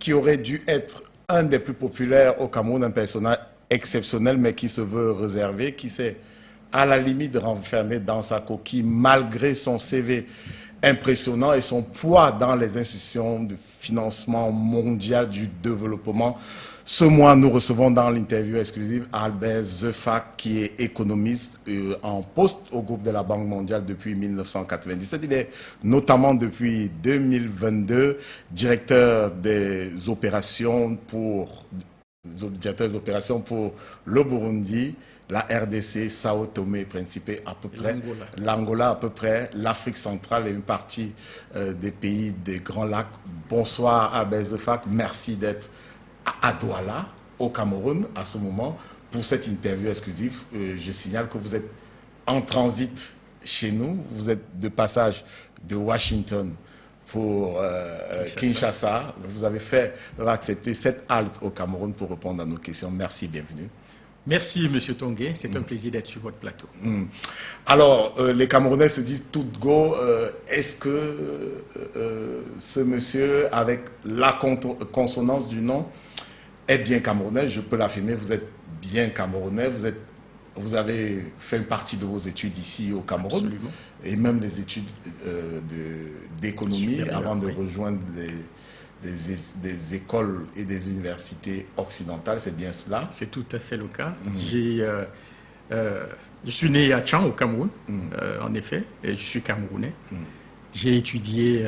qui aurait dû être un des plus populaires au Cameroun, un personnage exceptionnel, mais qui se veut réservé, qui s'est à la limite renfermé dans sa coquille, malgré son CV impressionnant et son poids dans les institutions de financement mondial du développement. Ce mois, nous recevons dans l'interview exclusive Albert Zefak, qui est économiste en poste au groupe de la Banque mondiale depuis 1997. Il est notamment depuis 2022 directeur des opérations pour le Burundi, la RDC, Sao Tomé et Principe à peu près, l'Angola à peu près, l'Afrique centrale et une partie des pays des Grands Lacs. Bonsoir Albert Zefak, merci d'être à Douala, au Cameroun, à ce moment, pour cette interview exclusive. Je signale que vous êtes en transit chez nous, vous êtes de passage de Washington pour Kinshasa. Vous avez accepté cette halte au Cameroun pour répondre à nos questions. Merci, bienvenue. Merci, M. Tongué. C'est un plaisir d'être sur votre plateau. Alors, les Camerounais se disent tout go. Est-ce que ce monsieur, avec la consonance du nom, est bien camerounais? Je peux l'affirmer, vous êtes bien camerounais. Vous avez fait une partie de vos études ici au Cameroun. Absolument. Et même les études d'économie avant de rejoindre des écoles et des universités occidentales, c'est bien cela? C'est tout à fait le cas. Je suis né à Tchang, au Cameroun, en effet, et je suis camerounais. J'ai étudié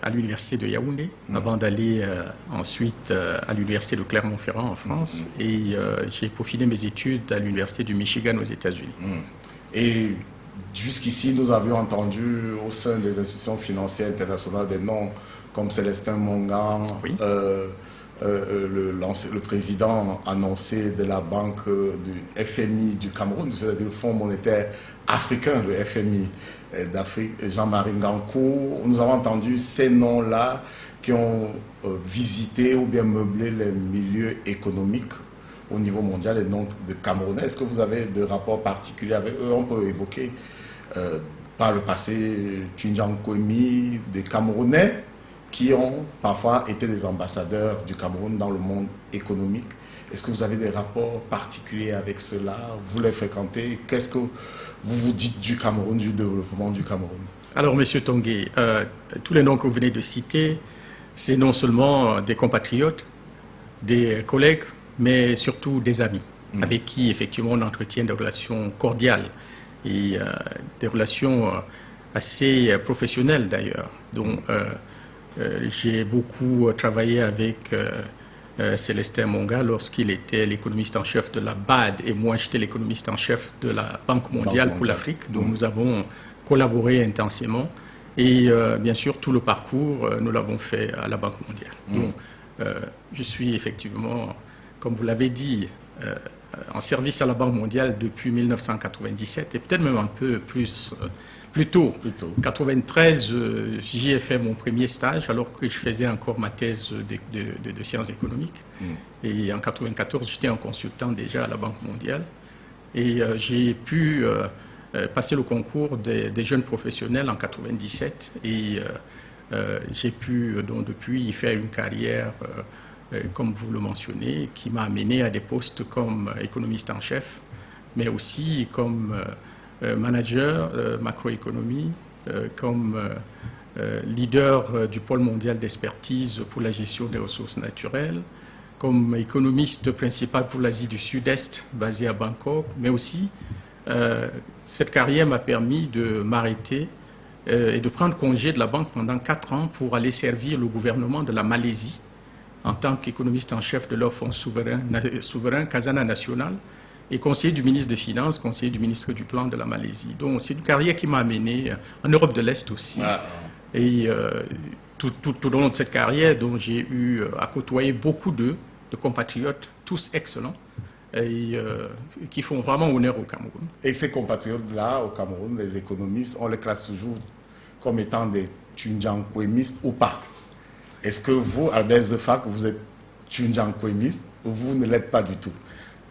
à l'université de Yaoundé, avant d'aller ensuite à l'université de Clermont-Ferrand en France, et j'ai peaufiné mes études à l'université du Michigan aux États-Unis. Et jusqu'ici, nous avions entendu au sein des institutions financières internationales des noms comme Célestin Mongan, oui. Le président annoncé de la banque du FMI du Cameroun, c'est-à-dire le Fonds monétaire africain, le FMI d'Afrique, Jean-Marie Ngankou. Nous avons entendu ces noms-là qui ont visité ou bien meublé les milieux économiques au niveau mondial, les noms de Camerounais. Est-ce que vous avez des rapports particuliers avec eux? On peut évoquer par le passé Tunjan Kwemi, des Camerounais qui ont parfois été des ambassadeurs du Cameroun dans le monde économique. Est-ce que vous avez des rapports particuliers avec cela? Vous les fréquentez? Qu'est-ce que vous vous dites du Cameroun, du développement du Cameroun? Alors, M. Tongué, tous les noms que vous venez de citer, c'est non seulement des compatriotes, des collègues, mais surtout des amis, avec qui, effectivement, on entretient des relations cordiales et des relations assez professionnelles, d'ailleurs. Donc, j'ai beaucoup travaillé avec Célestin Monga lorsqu'il était l'économiste en chef de la BAD et moi j'étais l'économiste en chef de la Banque mondiale pour l'Afrique. Donc nous avons collaboré intensément et bien sûr tout le parcours nous l'avons fait à la Banque mondiale. Donc je suis effectivement, comme vous l'avez dit, en service à la Banque mondiale depuis 1997 et peut-être même un peu plus tôt. 93, j'y ai fait mon premier stage alors que je faisais encore ma thèse de sciences économiques. Et en 94, j'étais un consultant déjà à la Banque mondiale. Et j'ai pu passer le concours des jeunes professionnels en 97. Et j'ai pu donc depuis y faire une carrière, comme vous le mentionnez, qui m'a amené à des postes comme économiste en chef, mais aussi comme manager macroéconomie, comme leader du pôle mondial d'expertise pour la gestion des ressources naturelles, comme économiste principal pour l'Asie du Sud-Est basé à Bangkok, mais aussi cette carrière m'a permis de m'arrêter et de prendre congé de la banque pendant 4 ans pour aller servir le gouvernement de la Malaisie en tant qu'économiste en chef de leur fonds souverain Khazanah National, et conseiller du ministre des Finances, conseiller du ministre du Plan de la Malaisie. Donc c'est une carrière qui m'a amené en Europe de l'Est aussi. Et tout au long de cette carrière, donc, j'ai eu à côtoyer beaucoup de compatriotes, tous excellents, et qui font vraiment honneur au Cameroun. Et ces compatriotes-là, au Cameroun, les économistes, on les classe toujours comme étant des Tunjankouémistes ou pas? Est-ce que vous, Albert Zefak, vous êtes Tunjankouémiste ou vous ne l'êtes pas du tout?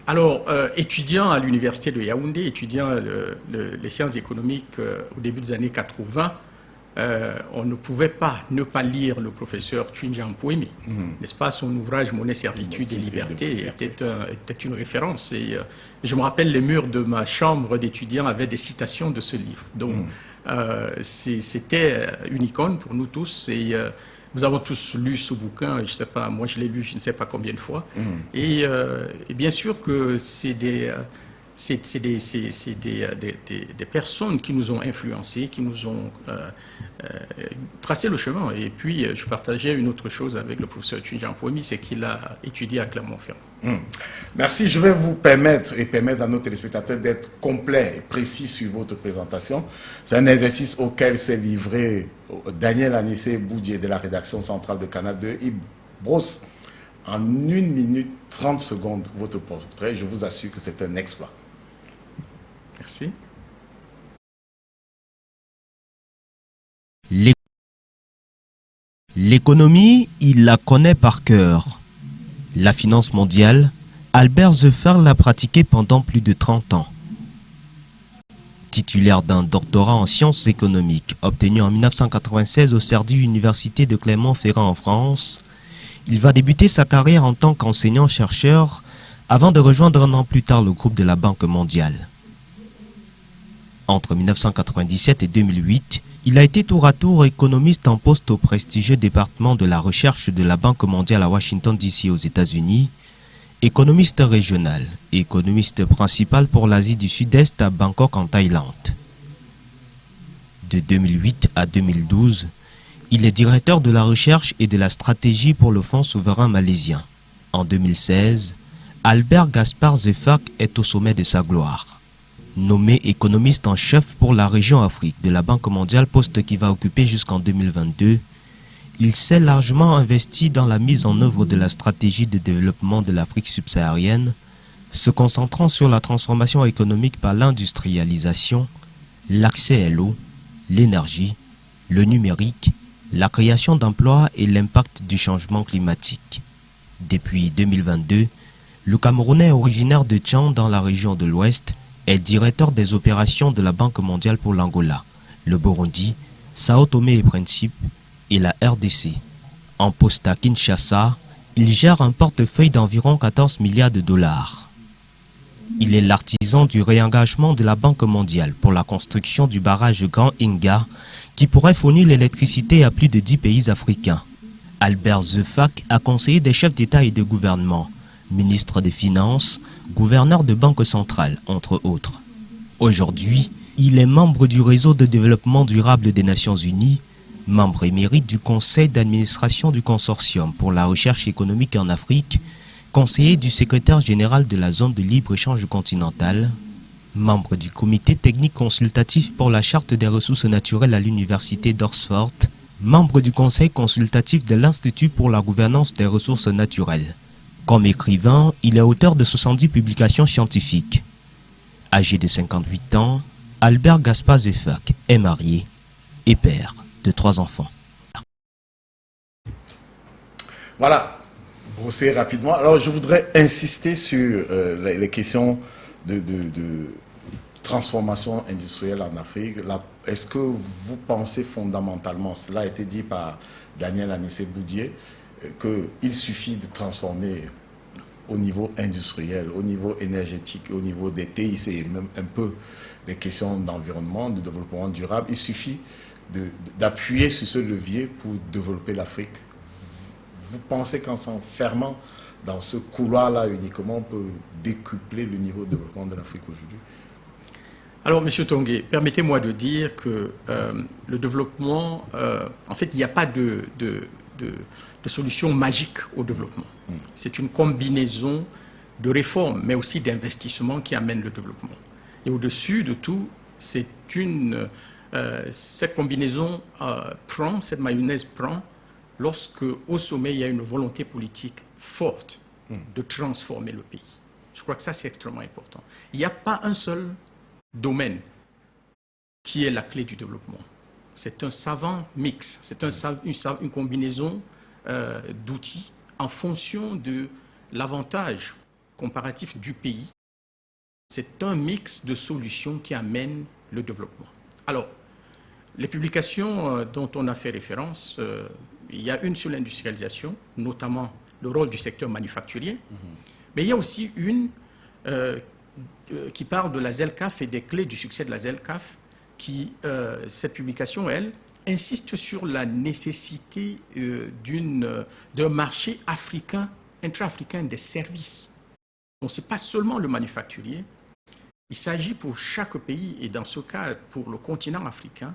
Alors, étudiant à l'université de Yaoundé, étudiant les sciences économiques au début des années 80, on ne pouvait pas ne pas lire le professeur Tunja Mpoemi. N'est-ce pas? Son ouvrage Monnaie, servitude et liberté était une référence. Et je me rappelle, les murs de ma chambre d'étudiant avaient des citations de ce livre. Donc, c'était une icône pour nous tous. Et nous avons tous lu ce bouquin. Je sais pas, moi, je l'ai lu je ne sais pas combien de fois. Et bien sûr que c'est des personnes qui nous ont influencés, qui nous ont tracé le chemin. Et puis, je partageais une autre chose avec le professeur Tunja Mpoemi, c'est qu'il a étudié à Clermont-Ferrand. Merci. Je vais vous permettre à nos téléspectateurs d'être complets et précis sur votre présentation. C'est un exercice auquel s'est livré Daniel Anissé Boudié de la rédaction centrale de Canal 2. Il brosse en 1 minute 30 secondes votre portrait. Je vous assure que c'est un exploit. Merci. L'économie, il la connaît par cœur. La finance mondiale, Albert Zeffer l'a pratiquée pendant plus de 30 ans. Titulaire d'un doctorat en sciences économiques obtenu en 1996 au CERDI Université de Clermont-Ferrand en France, il va débuter sa carrière en tant qu'enseignant-chercheur avant de rejoindre un an plus tard le groupe de la Banque mondiale. Entre 1997 et 2008, il a été tour à tour économiste en poste au prestigieux département de la recherche de la Banque mondiale à Washington DC aux États-Unis, économiste régional et économiste principal pour l'Asie du Sud-Est à Bangkok en Thaïlande. De 2008 à 2012, il est directeur de la recherche et de la stratégie pour le Fonds souverain malaisien. En 2016, Albert Gaspard Zeffer est au sommet de sa gloire. Nommé économiste en chef pour la région Afrique de la Banque mondiale, poste qui va occuper jusqu'en 2022, il s'est largement investi dans la mise en œuvre de la stratégie de développement de l'Afrique subsaharienne, se concentrant sur la transformation économique par l'industrialisation, l'accès à l'eau, l'énergie, le numérique, la création d'emplois et l'impact du changement climatique. Depuis 2022, le Camerounais originaire de Tchang dans la région de l'Ouest est directeur des opérations de la Banque mondiale pour l'Angola, le Burundi, Sao Tomé et Principe et la RDC. En poste à Kinshasa, il gère un portefeuille d'environ 14 milliards de dollars. Il est l'artisan du réengagement de la Banque mondiale pour la construction du barrage Grand Inga qui pourrait fournir l'électricité à plus de 10 pays africains. Albert Zeffer a conseillé des chefs d'État et de gouvernement, ministre des Finances, gouverneur de banque centrale, entre autres. Aujourd'hui, il est membre du réseau de développement durable des Nations Unies, membre émérite du conseil d'administration du consortium pour la recherche économique en Afrique, conseiller du secrétaire général de la zone de libre-échange continentale, membre du comité technique consultatif pour la charte des ressources naturelles à l'université d'Oxford, membre du conseil consultatif de l'Institut pour la gouvernance des ressources naturelles. Comme écrivain, il est auteur de 70 publications scientifiques. Âgé de 58 ans, Albert Gaspard Zeffer est marié et père de 3 enfants. Voilà, brosser rapidement. Alors, je voudrais insister sur les questions de transformation industrielle en Afrique. Est-ce que vous pensez fondamentalement, cela a été dit par Daniel Anissé Boudié, qu'il suffit de transformer au niveau industriel, au niveau énergétique, au niveau des TIC et même un peu les questions d'environnement, de développement durable. Il suffit d'appuyer sur ce levier pour développer l'Afrique. Vous pensez qu'en s'enfermant dans ce couloir-là uniquement, on peut décupler le niveau de développement de l'Afrique aujourd'hui? Alors, M. Tongué, permettez-moi de dire que le développement, en fait, il n'y a pas de solution magique au développement. C'est une combinaison de réformes, mais aussi d'investissements qui amènent le développement. Et au-dessus de tout, cette combinaison cette mayonnaise prend lorsque, au sommet, il y a une volonté politique forte de transformer le pays. Je crois que ça, c'est extrêmement important. Il n'y a pas un seul domaine qui est la clé du développement. C'est un savant mix, c'est une combinaison d'outils en fonction de l'avantage comparatif du pays. C'est un mix de solutions qui amène le développement. Alors, Les publications dont on a fait référence, il y a une sur l'industrialisation, notamment le rôle du secteur manufacturier, mais il y a aussi une qui parle de la ZLECAf et des clés du succès de la ZLECAf, cette publication, elle, insiste sur la nécessité d'un marché africain, intra-africain des services. Donc ce n'est pas seulement le manufacturier, il s'agit pour chaque pays, et dans ce cas pour le continent africain,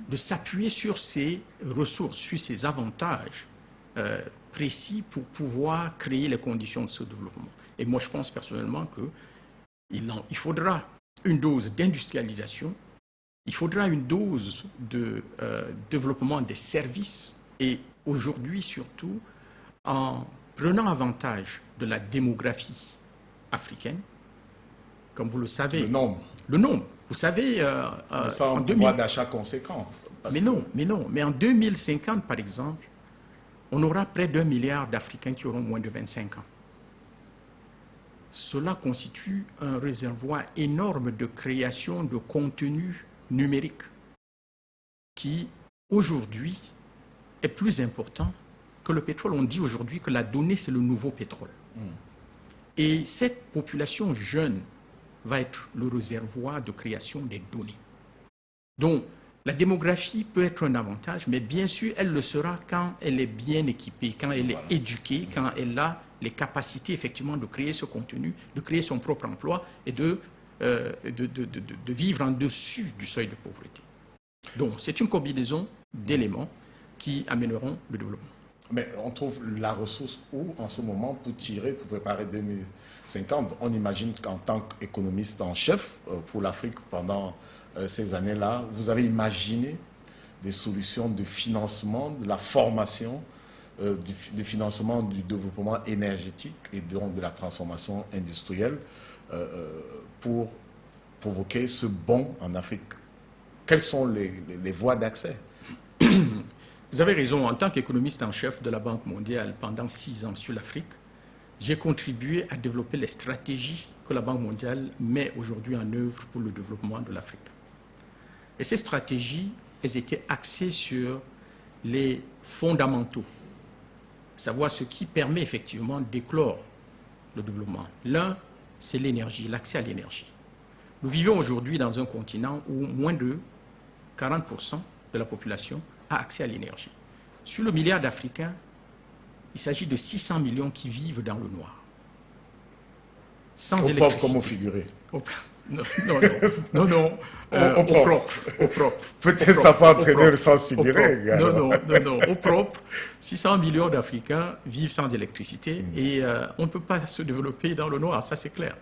de s'appuyer sur ses ressources, sur ses avantages précis pour pouvoir créer les conditions de ce développement. Et moi, je pense personnellement qu'il faudra une dose d'industrialisation, il faudra une dose de développement des services et aujourd'hui surtout en prenant avantage de la démographie africaine, comme vous le savez. Le nombre. Le nombre. Vous savez, sans pouvoir d'achat conséquent. Mais en 2050, par exemple, on aura près d'1 milliard d'Africains qui auront moins de 25 ans. Cela constitue un réservoir énorme de création de contenu numérique qui, aujourd'hui, est plus important que le pétrole. On dit aujourd'hui que la donnée, c'est le nouveau pétrole. Et cette population jeune va être le réservoir de création des données. Donc, la démographie peut être un avantage, mais bien sûr, elle le sera quand elle est bien équipée, quand elle est éduquée, quand elle a les capacités, effectivement, de créer ce contenu, de créer son propre emploi et de vivre en dessus du seuil de pauvreté. Donc, c'est une combinaison d'éléments qui amèneront le développement. Mais on trouve la ressource où, en ce moment, pour préparer 2050, on imagine qu'en tant qu'économiste en chef pour l'Afrique pendant ces années-là, vous avez imaginé des solutions de financement, de la formation, du financement du développement énergétique et donc de la transformation industrielle pour provoquer ce bond en Afrique. Quelles sont les voies d'accès ? Vous avez raison, en tant qu'économiste en chef de la Banque mondiale pendant 6 ans sur l'Afrique, j'ai contribué à développer les stratégies que la Banque mondiale met aujourd'hui en œuvre pour le développement de l'Afrique. Et ces stratégies, elles étaient axées sur les fondamentaux, savoir ce qui permet effectivement d'éclore le développement. L'un, c'est l'énergie, l'accès à l'énergie. Nous vivons aujourd'hui dans un continent où moins de 40% de la population a accès à l'énergie. Sur le milliard d'Africains, il s'agit de 600 millions qui vivent dans le noir. Sans au électricité. Propre, comme au figuré. Non. Au propre. Peut-être ça peut entraîner le sens figuré. Non. Au propre, 600 millions d'Africains vivent sans électricité et on ne peut pas se développer dans le noir, ça c'est clair.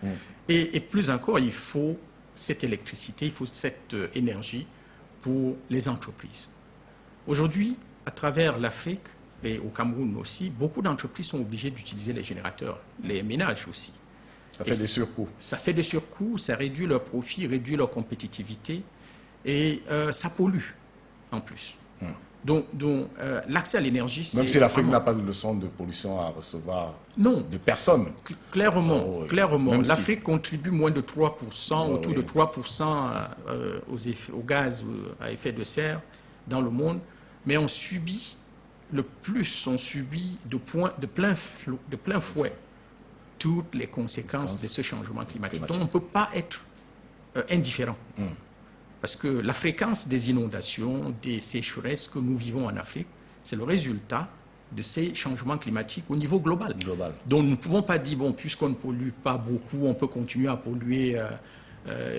Et plus encore, il faut cette électricité, il faut cette énergie pour les entreprises. Aujourd'hui, à travers l'Afrique et au Cameroun aussi, beaucoup d'entreprises sont obligées d'utiliser les générateurs, les ménages aussi. Ça fait des surcoûts. Ça fait des surcoûts, ça réduit leur profit, réduit leur compétitivité et ça pollue en plus. Donc l'accès à l'énergie, c'est... Même si l'Afrique n'a pas de leçon de pollution à recevoir de personnes. Clairement. L'Afrique contribue moins de 3%, autour de 3% aux gaz à effet de serre dans le monde, mais on subit de plein fouet toutes les conséquences de ce changement climatique. Donc on ne peut pas être indifférent. Parce que la fréquence des inondations, des sécheresses que nous vivons en Afrique, c'est le résultat de ces changements climatiques au niveau global. Donc nous ne pouvons pas dire, puisqu'on ne pollue pas beaucoup, on peut continuer à polluer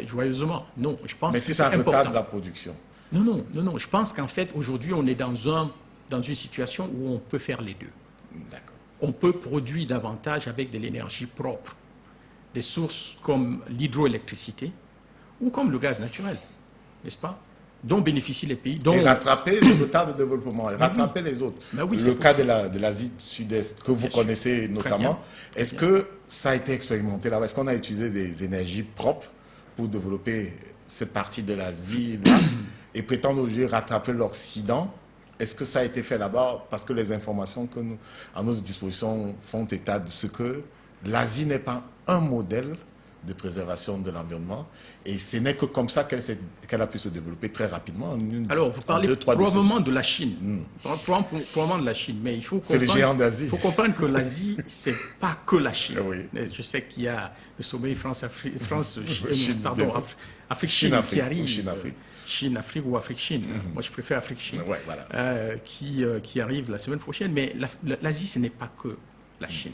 joyeusement. Non, je pense que c'est important. Mais si ça retarde la production. Non. Je pense qu'en fait, aujourd'hui, on est dans une situation où on peut faire les deux. D'accord. On peut produire davantage avec de l'énergie propre, des sources comme l'hydroélectricité ou comme le gaz naturel, n'est-ce pas, dont bénéficient les pays. Et rattraper le retard de développement, et rattraper les autres. Le cas de l'Asie Sud-Est, que vous connaissez notamment, est-ce que ça a été expérimenté là-bas? Est-ce qu'on a utilisé des énergies propres pour développer cette partie de l'Asie-là et prétendre aujourd'hui rattraper l'Occident? Est-ce que ça a été fait là-bas? Parce que les informations que à notre disposition font état de ce que l'Asie n'est pas un modèle de préservation de l'environnement. Et ce n'est que comme ça qu'elle a pu se développer très rapidement. Alors, vous parlez probablement de la Chine. Probablement de la Chine. Mais il faut comprendre, c'est le géant d'Asie. Il faut comprendre que l'Asie, ce n'est pas que la Chine. Oui. Je sais qu'il y a le sommet Afrique-Chine qui arrive. Chine-Afrique ou Afrique-Chine. Moi, je préfère Afrique-Chine. Ouais, voilà. Qui arrive la semaine prochaine. Mais l'Asie, ce n'est pas que la Chine.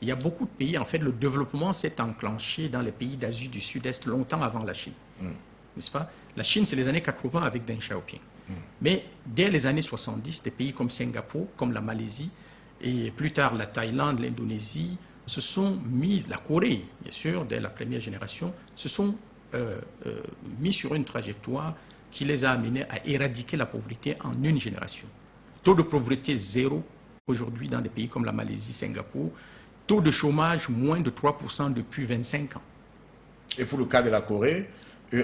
Il y a beaucoup de pays, en fait, le développement s'est enclenché dans les pays d'Asie du Sud-Est longtemps avant la Chine. N'est-ce pas? La Chine, c'est les années 80 avec Deng Xiaoping. Mais dès les années 70, des pays comme Singapour, comme la Malaisie, et plus tard la Thaïlande, l'Indonésie, se sont mis, la Corée, bien sûr, dès la première génération, se sont mis sur une trajectoire qui les a amenés à éradiquer la pauvreté en une génération. Taux de pauvreté zéro aujourd'hui dans des pays comme la Malaisie, Singapour. Taux de chômage moins de 3% depuis 25 ans. Et pour le cas de la Corée,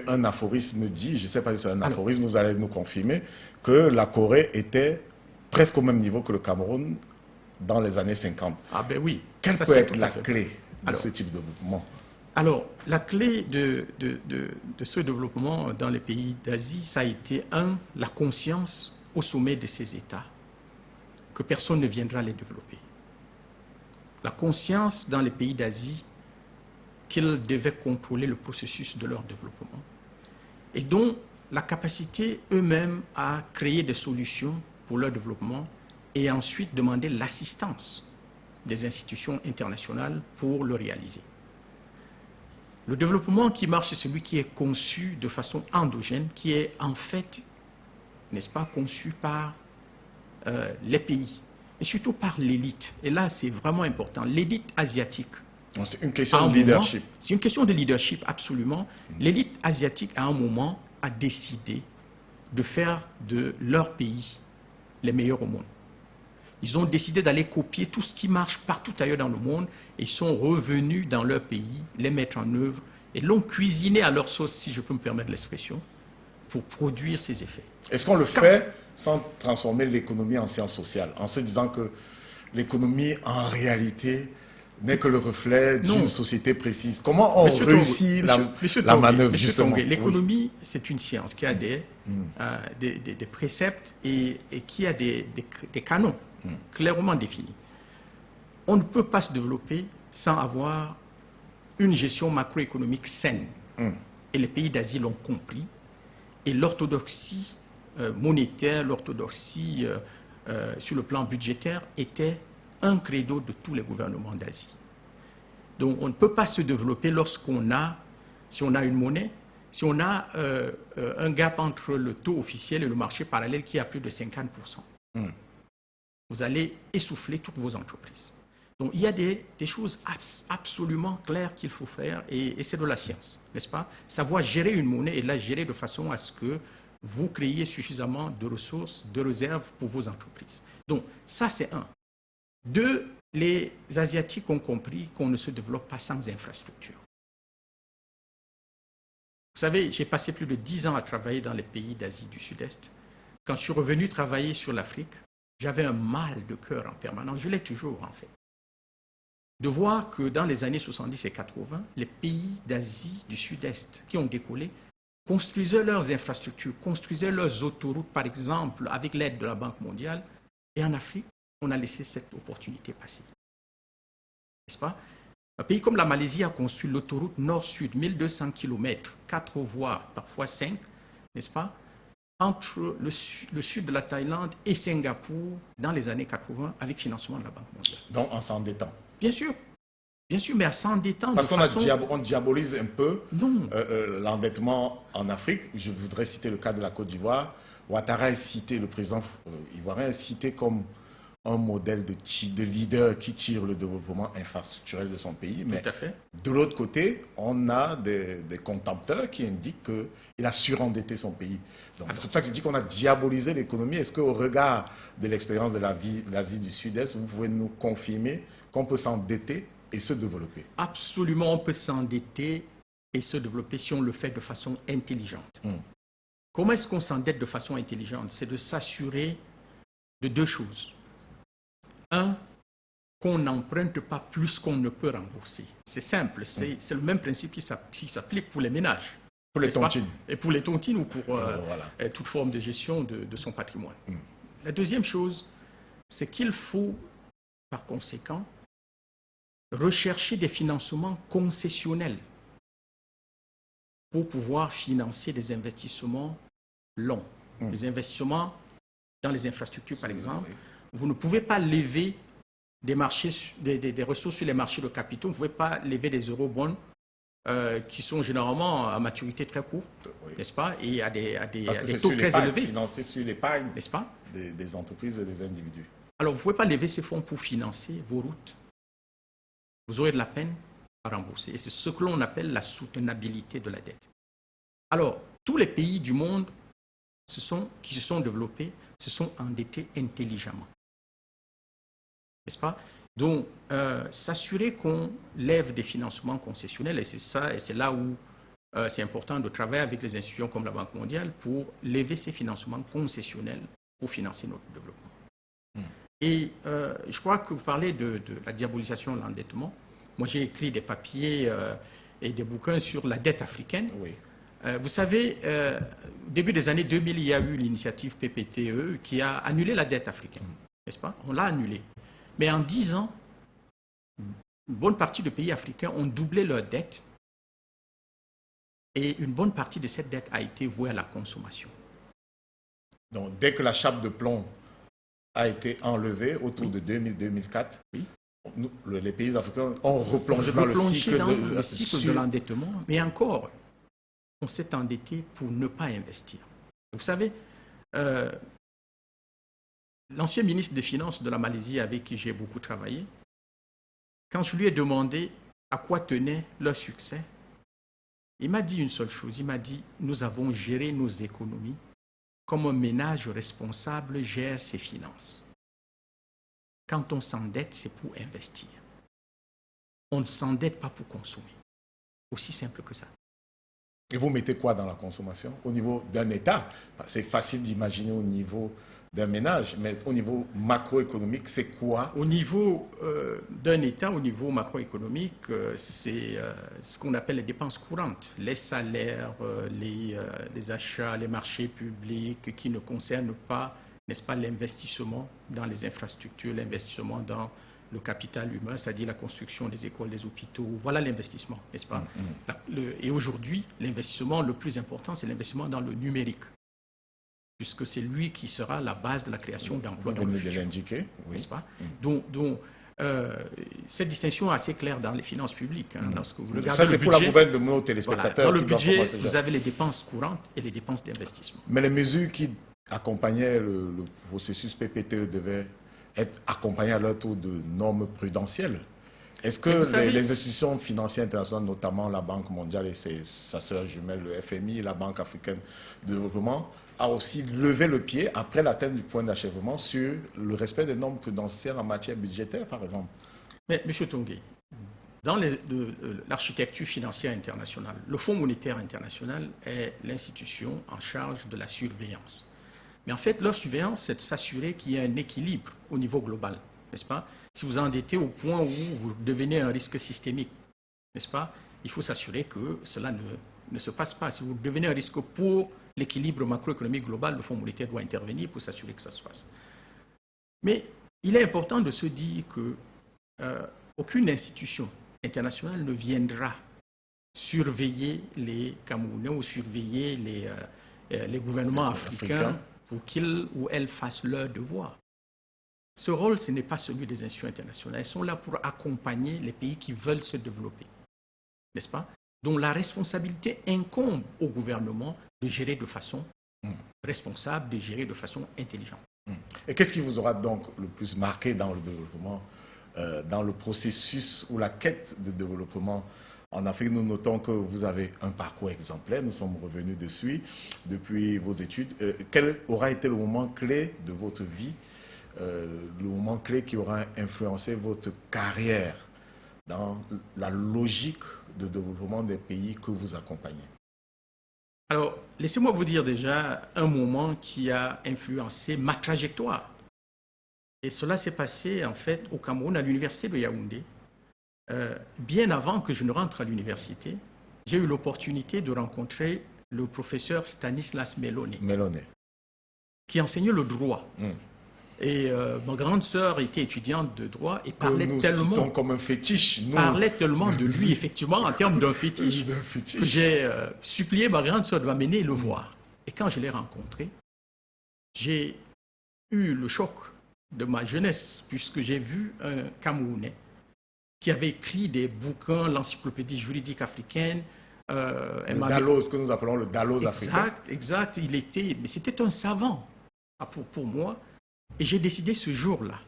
un aphorisme dit, je ne sais pas si c'est un aphorisme, vous allez nous confirmer, que la Corée était presque au même niveau que le Cameroun dans les années 50. Ah ben oui. Quelle peut être la clé de ce type de développement? Alors, la clé de ce développement dans les pays d'Asie, ça a été, la conscience au sommet de ces États que personne ne viendra les développer. La conscience dans les pays d'Asie qu'ils devaient contrôler le processus de leur développement et donc la capacité eux-mêmes à créer des solutions pour leur développement et ensuite demander l'assistance des institutions internationales pour le réaliser. Le développement qui marche, c'est celui qui est conçu de façon endogène, qui est en fait, n'est-ce pas, conçu par les pays, et surtout par l'élite. Et là, c'est vraiment important. L'élite asiatique. C'est une question de leadership. C'est une question de leadership, absolument. L'élite asiatique, à un moment, a décidé de faire de leur pays les meilleurs au monde. Ils ont décidé d'aller copier tout ce qui marche partout ailleurs dans le monde et ils sont revenus dans leur pays, les mettre en œuvre et l'ont cuisiné à leur sauce, si je peux me permettre l'expression, pour produire ces effets. Est-ce qu'on le fait sans transformer l'économie en science sociale, en se disant que l'économie, en réalité, n'est que le reflet d'une société précise? Comment on réussit la manœuvre, justement? L'économie, c'est une science qui a des préceptes et qui a des canons clairement définis. On ne peut pas se développer sans avoir une gestion macroéconomique saine. Et les pays d'Asie l'ont compris. Et l'orthodoxie monétaire, l'orthodoxie sur le plan budgétaire était un credo de tous les gouvernements d'Asie. Donc on ne peut pas se développer si on a une monnaie, si on a un gap entre le taux officiel et le marché parallèle qui est à plus de 50%. Vous allez essouffler toutes vos entreprises. Donc il y a des choses absolument claires qu'il faut faire et c'est de la science, n'est-ce pas? Savoir gérer une monnaie et la gérer de façon à ce que vous créiez suffisamment de ressources, de réserves pour vos entreprises. Donc ça c'est un. Deux, les Asiatiques ont compris qu'on ne se développe pas sans infrastructure. Vous savez, j'ai passé plus de 10 ans à travailler dans les pays d'Asie du Sud-Est. Quand je suis revenu travailler sur l'Afrique, j'avais un mal de cœur en permanence. Je l'ai toujours, en fait. De voir que dans les années 70 et 80, les pays d'Asie du Sud-Est qui ont décollé construisaient leurs infrastructures, construisaient leurs autoroutes, par exemple, avec l'aide de la Banque mondiale. Et en Afrique, on a laissé cette opportunité passer. N'est-ce pas? Un pays comme la Malaisie a construit l'autoroute nord-sud, 1200 km, 4 voies, parfois 5, n'est-ce pas, entre le sud de la Thaïlande et Singapour dans les années 80 avec financement de la Banque mondiale. Donc en s'endettant. Bien sûr, mais en s'endettant. Parce qu'on diabolise un peu l'endettement en Afrique. Je voudrais citer le cas de la Côte d'Ivoire. Ouattara est cité, le président ivoirien est cité comme un modèle de leader qui tire le développement infrastructurel de son pays. Mais tout à fait. De l'autre côté, on a des contempteurs qui indiquent qu'il a surendetté son pays. Donc c'est pour ça que je dis qu'on a diabolisé l'économie. Est-ce qu'au regard de l'expérience de l'Asie du Sud-Est, vous pouvez nous confirmer qu'on peut s'endetter et se développer? Absolument, on peut s'endetter et se développer si on le fait de façon intelligente. Comment est-ce qu'on s'endette de façon intelligente? C'est de s'assurer de deux choses. Un, qu'on n'emprunte pas plus qu'on ne peut rembourser. C'est simple, c'est le même principe qui s'applique pour les ménages. Pour les tontines. Et pour les tontines ou pour Voilà. toute forme de gestion de son patrimoine. La deuxième chose, c'est qu'il faut, par conséquent, rechercher des financements concessionnels pour pouvoir financer des investissements longs. Des investissements dans les infrastructures, par exemple. Vous ne pouvez pas lever des ressources sur les marchés de capitaux, vous ne pouvez pas lever des eurobonds qui sont généralement à maturité très courte, n'est-ce pas, et à des taux très élevés. Financé sur l'épargne, n'est-ce pas, des entreprises et des individus. Alors, vous ne pouvez pas lever ces fonds pour financer vos routes. Vous aurez de la peine à rembourser. Et c'est ce que l'on appelle la soutenabilité de la dette. Alors, tous les pays du monde qui se sont développés se sont endettés intelligemment. N'est-ce pas? Donc, s'assurer qu'on lève des financements concessionnels, et c'est là où c'est important de travailler avec les institutions comme la Banque mondiale pour lever ces financements concessionnels pour financer notre développement. Et je crois que vous parlez de la diabolisation de l'endettement. Moi, j'ai écrit des papiers et des bouquins sur la dette africaine. Oui. Vous savez, au début des années 2000, il y a eu l'initiative PPTE qui a annulé la dette africaine, n'est-ce pas? On l'a annulée. Mais en 10 ans, une bonne partie de pays africains ont doublé leur dette et une bonne partie de cette dette a été vouée à la consommation. Donc, dès que la chape de plomb a été enlevée autour de 2000-2004, les pays africains ont replongé dans le cycle de l'endettement. Mais encore, on s'est endetté pour ne pas investir. Vous savez, l'ancien ministre des Finances de la Malaisie avec qui j'ai beaucoup travaillé, quand je lui ai demandé à quoi tenait leur succès, il m'a dit une seule chose. Il m'a dit, nous avons géré nos économies comme un ménage responsable gère ses finances. Quand on s'endette, c'est pour investir. On ne s'endette pas pour consommer. Aussi simple que ça. Et vous mettez quoi dans la consommation? Au niveau d'un État, c'est facile d'imaginer au niveau d'un ménage, mais au niveau macroéconomique, c'est quoi? Au niveau d'un État, au niveau macroéconomique, c'est ce qu'on appelle les dépenses courantes, les salaires, les achats, les marchés publics qui ne concernent pas, n'est-ce pas, l'investissement dans les infrastructures, l'investissement dans le capital humain, c'est-à-dire la construction des écoles, des hôpitaux. Voilà l'investissement, n'est-ce pas? Et aujourd'hui, l'investissement le plus important, c'est l'investissement dans le numérique, puisque c'est lui qui sera la base de la création d'emplois dans le futur. N'est-ce pas? Donc cette distinction est assez claire dans les finances publiques. Lorsque vous regardez ça, c'est pour la gouverne de nos téléspectateurs. Voilà, dans le budget, vous avez les dépenses courantes et les dépenses d'investissement. Mais les mesures qui accompagnaient le processus PPTE devaient être accompagnées à leur tour de normes prudentielles. Est-ce que les institutions financières internationales, notamment la Banque mondiale et sa sœur jumelle, le FMI et la Banque africaine de développement, a aussi levé le pied après l'atteinte du point d'achèvement sur le respect des normes prudentielles en matière budgétaire, par exemple? Mais, M. Tongué, dans l'architecture financière internationale, le Fonds monétaire international est l'institution en charge de la surveillance. Mais en fait, leur surveillance, c'est de s'assurer qu'il y ait un équilibre au niveau global, n'est-ce pas? Si vous endettez au point où vous devenez un risque systémique, n'est-ce pas? Il faut s'assurer que cela ne se passe pas. Si vous devenez un risque pour l'équilibre macroéconomique global, le Fonds monétaire doit intervenir pour s'assurer que ça se fasse. Mais il est important de se dire que aucune institution internationale ne viendra surveiller les Camerounais ou surveiller les gouvernements africains pour qu'ils ou elles fassent leur devoir. Ce rôle, ce n'est pas celui des institutions internationales. Elles sont là pour accompagner les pays qui veulent se développer, n'est-ce pas? Donc la responsabilité incombe au gouvernement de gérer de façon responsable, de gérer de façon intelligente. Et qu'est-ce qui vous aura donc le plus marqué dans le développement, dans le processus ou la quête de développement en Afrique? Nous notons que vous avez un parcours exemplaire, nous sommes revenus dessus depuis vos études. Quel aura été le moment clé de votre vie, le moment clé qui aura influencé votre carrière dans la logique de développement des pays que vous accompagnez? Alors, laissez-moi vous dire déjà un moment qui a influencé ma trajectoire Et cela s'est passé, en fait, au Cameroun, à l'université de Yaoundé. Bien avant que je ne rentre à l'université, j'ai eu l'opportunité de rencontrer le professeur Stanislas Melone, qui enseignait le droit. Et ma grande sœur était étudiante de droit et parlait tellement, comme un fétiche, parlait tellement de lui, effectivement, en termes d'un fétiche, que j'ai supplié ma grande sœur de m'amener le voir. Et quand je l'ai rencontré, j'ai eu le choc de ma jeunesse, puisque j'ai vu un Camerounais qui avait écrit des bouquins, l'encyclopédie juridique africaine. Le Dalloz, que nous appelons le Dalloz africain. Exact. Mais c'était un savant pour moi. Et j'ai décidé ce jour-là,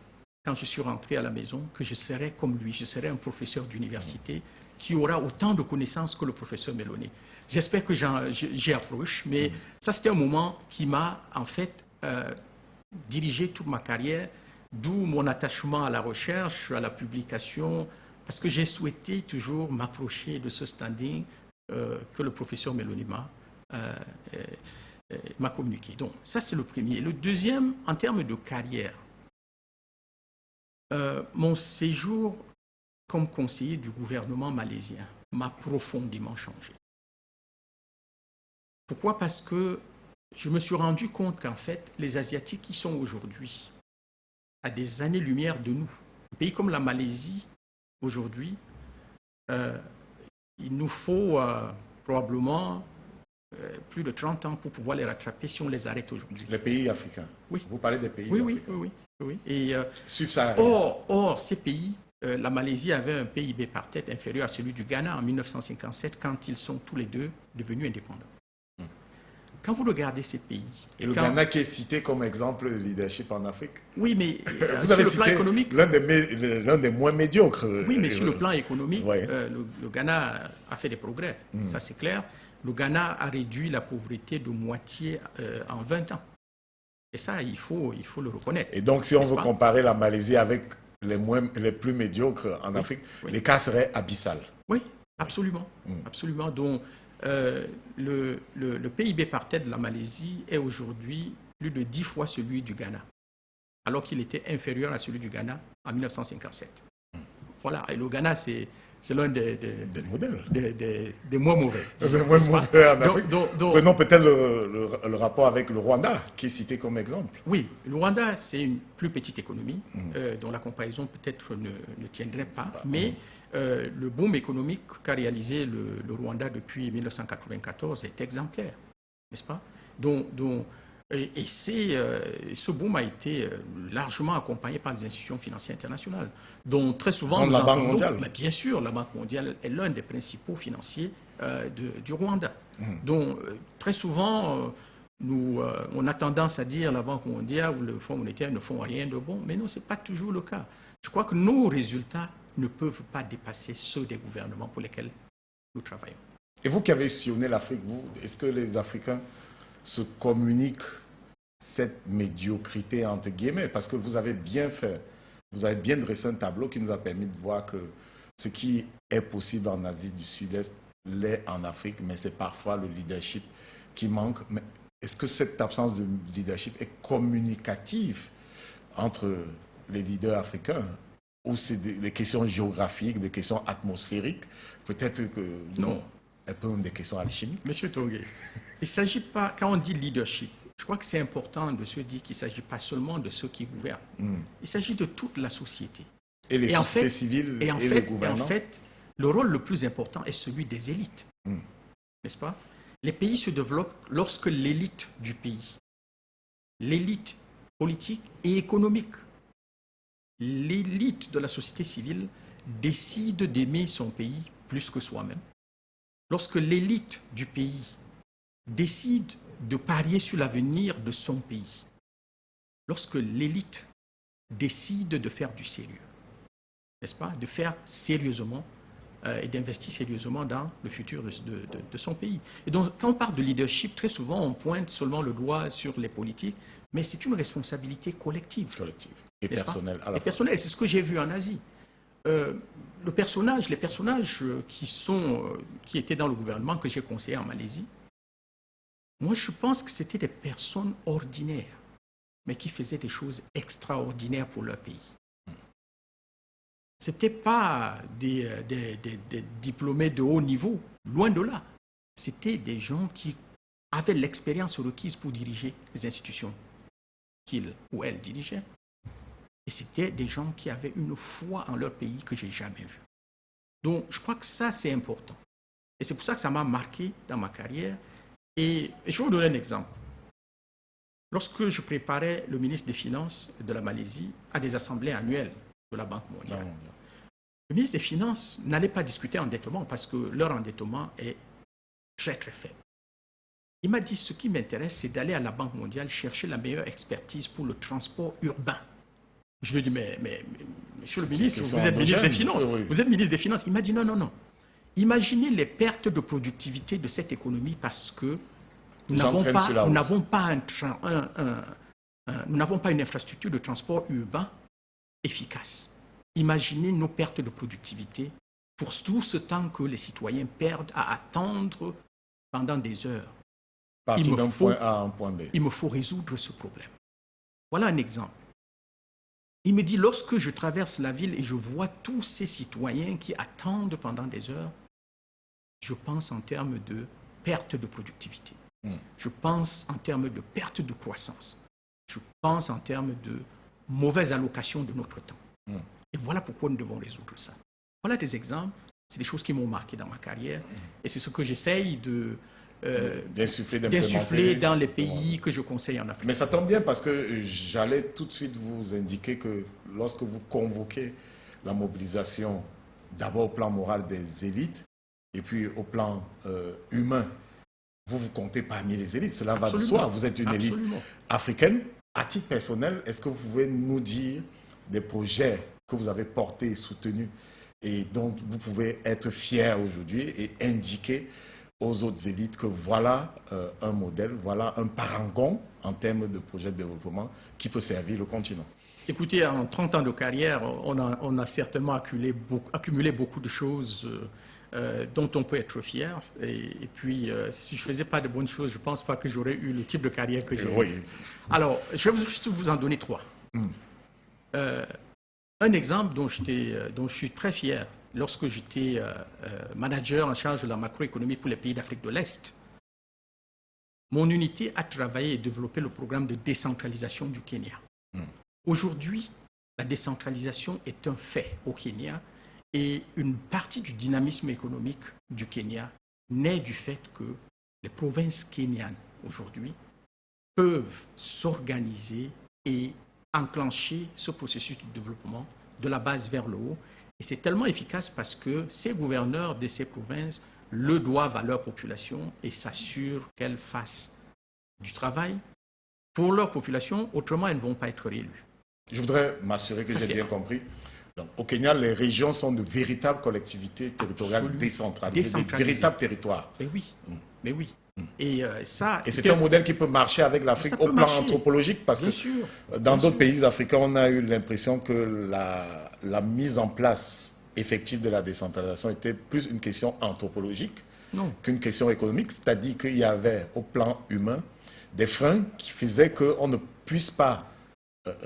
quand je suis rentré à la maison, que je serais comme lui, je serais un professeur d'université qui aura autant de connaissances que le professeur Melone. J'espère que j'y approche, mais ça c'était un moment qui m'a en fait dirigé toute ma carrière, d'où mon attachement à la recherche, à la publication, parce que j'ai souhaité toujours m'approcher de ce standing que le professeur Melone m'a communiqué. Donc, ça, c'est le premier. Le deuxième, en termes de carrière, mon séjour comme conseiller du gouvernement malaisien m'a profondément changé. Pourquoi? Parce que je me suis rendu compte qu'en fait, les Asiatiques qui sont aujourd'hui à des années-lumière de nous, un pays comme la Malaisie, aujourd'hui, il nous faut probablement plus de 30 ans pour pouvoir les rattraper si on les arrête aujourd'hui. Les pays africains. Oui. Vous parlez des pays africains. Oui. Et, or, ces pays, la Malaisie avait un PIB par tête inférieur à celui du Ghana en 1957 quand ils sont tous les deux devenus indépendants. Quand vous regardez ces pays... Et le Ghana qui est cité comme exemple de leadership en Afrique. Oui, mais vous avez sur le plan économique... L'un des moins médiocres. Oui, mais sur le plan économique, le Ghana a fait des progrès, ça c'est clair. Le Ghana a réduit la pauvreté de moitié en 20 ans. Et ça, il faut le reconnaître. Et donc, si on veut comparer la Malaisie avec les plus médiocres en Afrique, l'écart serait abyssal. Oui, absolument. Absolument. Donc, le PIB par tête de la Malaisie est aujourd'hui plus de 10 fois celui du Ghana, alors qu'il était inférieur à celui du Ghana en 1957. Voilà. Et le Ghana, c'est l'un des modèles. Des moins mauvais. Des moins mauvais en Afrique. Prenons peut-être le rapport avec le Rwanda, qui est cité comme exemple. Oui, le Rwanda, c'est une plus petite économie, dont la comparaison peut-être ne tiendrait pas, mais le boom économique qu'a réalisé le Rwanda depuis 1994 est exemplaire, n'est-ce pas? Et ce boom a été largement accompagné par les institutions financières internationales, dont très souvent... Comme la Banque mondiale. Mais bien sûr, la Banque mondiale est l'un des principaux financiers du Rwanda. Donc, très souvent, on a tendance à dire la Banque mondiale ou le Fonds monétaire ne font rien de bon, mais non, ce n'est pas toujours le cas. Je crois que nos résultats ne peuvent pas dépasser ceux des gouvernements pour lesquels nous travaillons. Et vous qui avez sillonné l'Afrique, est-ce que les Africains se communiquent cette médiocrité entre guillemets? Parce que vous avez bien fait, vous avez bien dressé un tableau qui nous a permis de voir que ce qui est possible en Asie du Sud-Est l'est en Afrique, mais c'est parfois le leadership qui manque. Mais est-ce que cette absence de leadership est communicative entre les leaders africains? Ou c'est des questions géographiques, des questions atmosphériques? Peut-être que non, un peu des questions alchimiques. Monsieur Tongué, il ne s'agit pas, quand on dit leadership, je crois que c'est important de se dire qu'il ne s'agit pas seulement de ceux qui gouvernent. Il s'agit de toute la société. Et les sociétés civiles et les gouvernants. Et en fait, le rôle le plus important est celui des élites. N'est-ce pas? Les pays se développent lorsque l'élite du pays, l'élite politique et économique, l'élite de la société civile décide d'aimer son pays plus que soi-même. Lorsque l'élite du pays décide de parier sur l'avenir de son pays, lorsque l'élite décide de faire du sérieux, n'est-ce pas, de faire sérieusement et d'investir sérieusement dans le futur de son pays. Et donc, quand on parle de leadership, très souvent, on pointe seulement le doigt sur les politiques, mais c'est une responsabilité collective. Et personnelle. Et personnelle, c'est ce que j'ai vu en Asie. Les personnages qui étaient dans le gouvernement que j'ai conseillé en Malaisie, moi, je pense que c'était des personnes ordinaires, mais qui faisaient des choses extraordinaires pour leur pays. Ce n'étaient pas des diplômés de haut niveau, loin de là. C'était des gens qui avaient l'expérience requise pour diriger les institutions qu'ils ou elles dirigeaient. Et c'était des gens qui avaient une foi en leur pays que je n'ai jamais vue. Donc, je crois que ça, c'est important. Et c'est pour ça que ça m'a marqué dans ma carrière. Et je vais vous donner un exemple. Lorsque je préparais le ministre des Finances de la Malaisie à des assemblées annuelles de la Banque mondiale, le ministre des Finances n'allait pas discuter endettement parce que leur endettement est très, très faible. Il m'a dit, ce qui m'intéresse, c'est d'aller à la Banque mondiale chercher la meilleure expertise pour le transport urbain. Je lui ai dit, mais monsieur le ministre, vous êtes ministre des Finances. Oui. Vous êtes ministre des Finances. Il m'a dit, non. Imaginez les pertes de productivité de cette économie parce que nous n'avons pas une infrastructure de transport urbain efficace. Imaginez nos pertes de productivité pour tout ce temps que les citoyens perdent à attendre pendant des heures. Partir d'un point A à un point B. Il me faut résoudre ce problème. Voilà un exemple. Il me dit, lorsque je traverse la ville et je vois tous ces citoyens qui attendent pendant des heures, je pense en termes de perte de productivité. Je pense en termes de perte de croissance. Je pense en termes de mauvaise allocation de notre temps. Et voilà pourquoi nous devons résoudre ça. Voilà des exemples, c'est des choses qui m'ont marqué dans ma carrière. Et c'est ce que j'essaye d'insuffler dans les pays que je conseille en Afrique. Mais ça tombe bien parce que j'allais tout de suite vous indiquer que lorsque vous convoquez la mobilisation, d'abord au plan moral des élites et puis au plan humain, vous comptez parmi les élites. Cela va de soi. Vous êtes une élite africaine. À titre personnel, est-ce que vous pouvez nous dire des projets que vous avez portés et soutenus et dont vous pouvez être fiers aujourd'hui et indiquer aux autres élites que voilà un modèle, voilà un parangon en termes de projet de développement qui peut servir le continent? Écoutez, en 30 ans de carrière, on a certainement accumulé beaucoup de choses dont on peut être fier. Et puis, si je ne faisais pas de bonnes choses, je ne pense pas que j'aurais eu le type de carrière que j'ai eu. Alors, je vais juste vous en donner 3. Un exemple dont je suis très fier, lorsque j'étais manager en charge de la macroéconomie pour les pays d'Afrique de l'Est, mon unité a travaillé et développé le programme de décentralisation du Kenya. Aujourd'hui, la décentralisation est un fait au Kenya et une partie du dynamisme économique du Kenya naît du fait que les provinces kenyanes aujourd'hui peuvent s'organiser et enclencher ce processus de développement de la base vers le haut. Et c'est tellement efficace parce que ces gouverneurs de ces provinces le doivent à leur population et s'assurent qu'elles fassent du travail pour leur population, autrement elles ne vont pas être réélues. Je voudrais m'assurer que j'ai bien compris. Donc, au Kenya, les régions sont de véritables collectivités territoriales décentralisées, de véritables territoires. Mais oui. Et c'est un modèle qui peut marcher avec l'Afrique au plan anthropologique parce que dans d'autres pays africains, on a eu l'impression que la mise en place effective de la décentralisation était plus une question anthropologique qu'une question économique. C'est-à-dire qu'il y avait au plan humain des freins qui faisaient qu'on ne puisse pas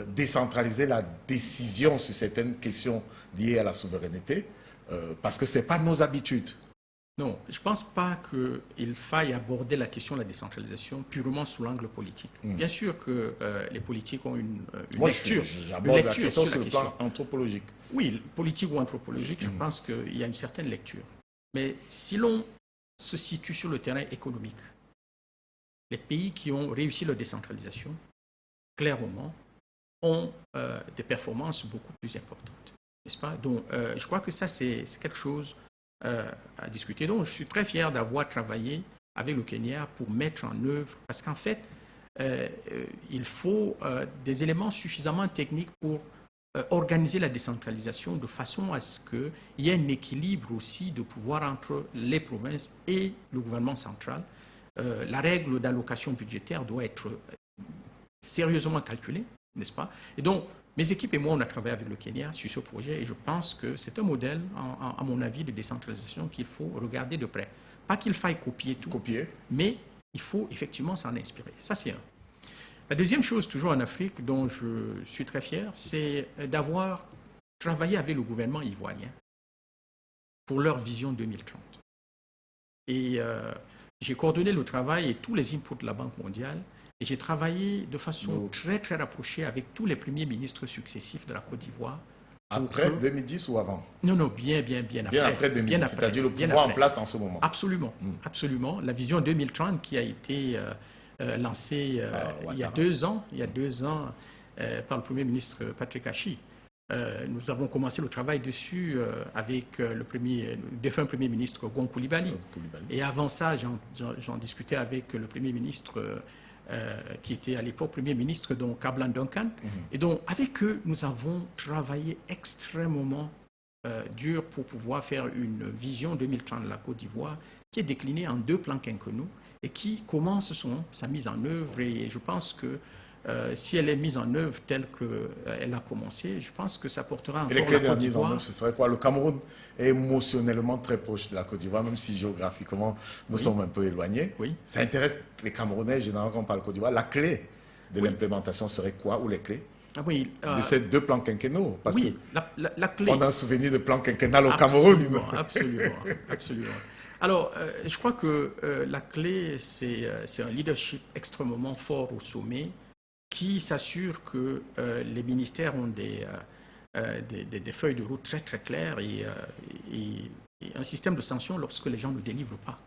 décentraliser la décision sur certaines questions liées à la souveraineté parce que ce n'est pas nos habitudes. Non, je ne pense pas qu'il faille aborder la question de la décentralisation purement sous l'angle politique. Bien sûr que les politiques ont une lecture. J'aborde la question sur le plan anthropologique. Oui, politique ou anthropologique, je pense qu'il y a une certaine lecture. Mais si l'on se situe sur le terrain économique, les pays qui ont réussi leur décentralisation, clairement, ont des performances beaucoup plus importantes. N'est-ce pas? Donc, je crois que ça, c'est quelque chose à discuter. Donc, je suis très fier d'avoir travaillé avec le Kenya pour mettre en œuvre, parce qu'en fait, il faut des éléments suffisamment techniques pour organiser la décentralisation de façon à ce qu'il y ait un équilibre aussi de pouvoir entre les provinces et le gouvernement central. La règle d'allocation budgétaire doit être sérieusement calculée, n'est-ce pas? Et donc, mes équipes et moi, on a travaillé avec le Kenya sur ce projet et je pense que c'est un modèle, à mon avis, de décentralisation qu'il faut regarder de près. Pas qu'il faille copier tout, mais il faut effectivement s'en inspirer. Ça, c'est un. La deuxième chose, toujours en Afrique, dont je suis très fier, c'est d'avoir travaillé avec le gouvernement ivoirien pour leur vision 2030. Et j'ai coordonné le travail et tous les inputs de la Banque mondiale. Et j'ai travaillé de façon très, très rapprochée avec tous les premiers ministres successifs de la Côte d'Ivoire. Après 2010 ou avant? Non, bien après. Bien après 2010, c'est-à-dire le pouvoir en place en ce moment. Absolument, absolument. La vision 2030 qui a été lancée il y a 2 ans, par le Premier ministre Patrick Achi. Nous avons commencé le travail dessus avec le défunt Premier ministre Gon Coulibaly. Et avant ça, j'en discutais avec le Premier ministre qui était à l'époque Premier ministre, donc Kablan Duncan. Et donc, avec eux, nous avons travaillé extrêmement dur pour pouvoir faire une vision 2030 de la Côte d'Ivoire qui est déclinée en 2 plans quinquennaux et qui commence sa mise en œuvre. Et je pense que si elle est mise en œuvre telle qu'elle a commencé, je pense que ça portera encore la Côte d'Ivoire. Et les clés de la mise en œuvre, ce serait quoi? Le Cameroun est émotionnellement très proche de la Côte d'Ivoire, même si géographiquement nous sommes un peu éloignés. Oui. Ça intéresse les Camerounais, généralement, quand on parle Côte d'Ivoire. La clé de l'implémentation serait quoi, ou les clés de ces 2 plans quinquennaux? Parce que la clé. on a un souvenir de plan quinquennal au Cameroun. Absolument. Alors, je crois que la clé, c'est un leadership extrêmement fort au sommet qui s'assure que les ministères ont des feuilles de route très très claires et un système de sanctions lorsque les gens ne délivrent pas.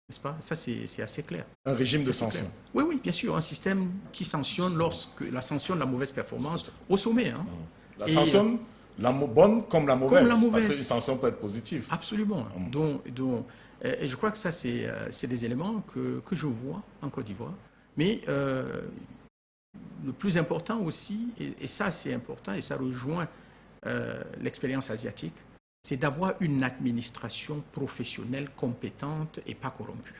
N'est-ce pas? Ça, c'est assez clair. Un régime de sanctions. Oui, bien sûr. Un système qui sanctionne la mauvaise performance au sommet. La sanction, la bonne comme la mauvaise. Parce qu'une sanction peut être positive. Absolument. Et je crois que ça, c'est des éléments que je vois en Côte d'Ivoire. Mais le plus important aussi, et ça c'est important, et ça rejoint l'expérience asiatique, c'est d'avoir une administration professionnelle compétente et pas corrompue.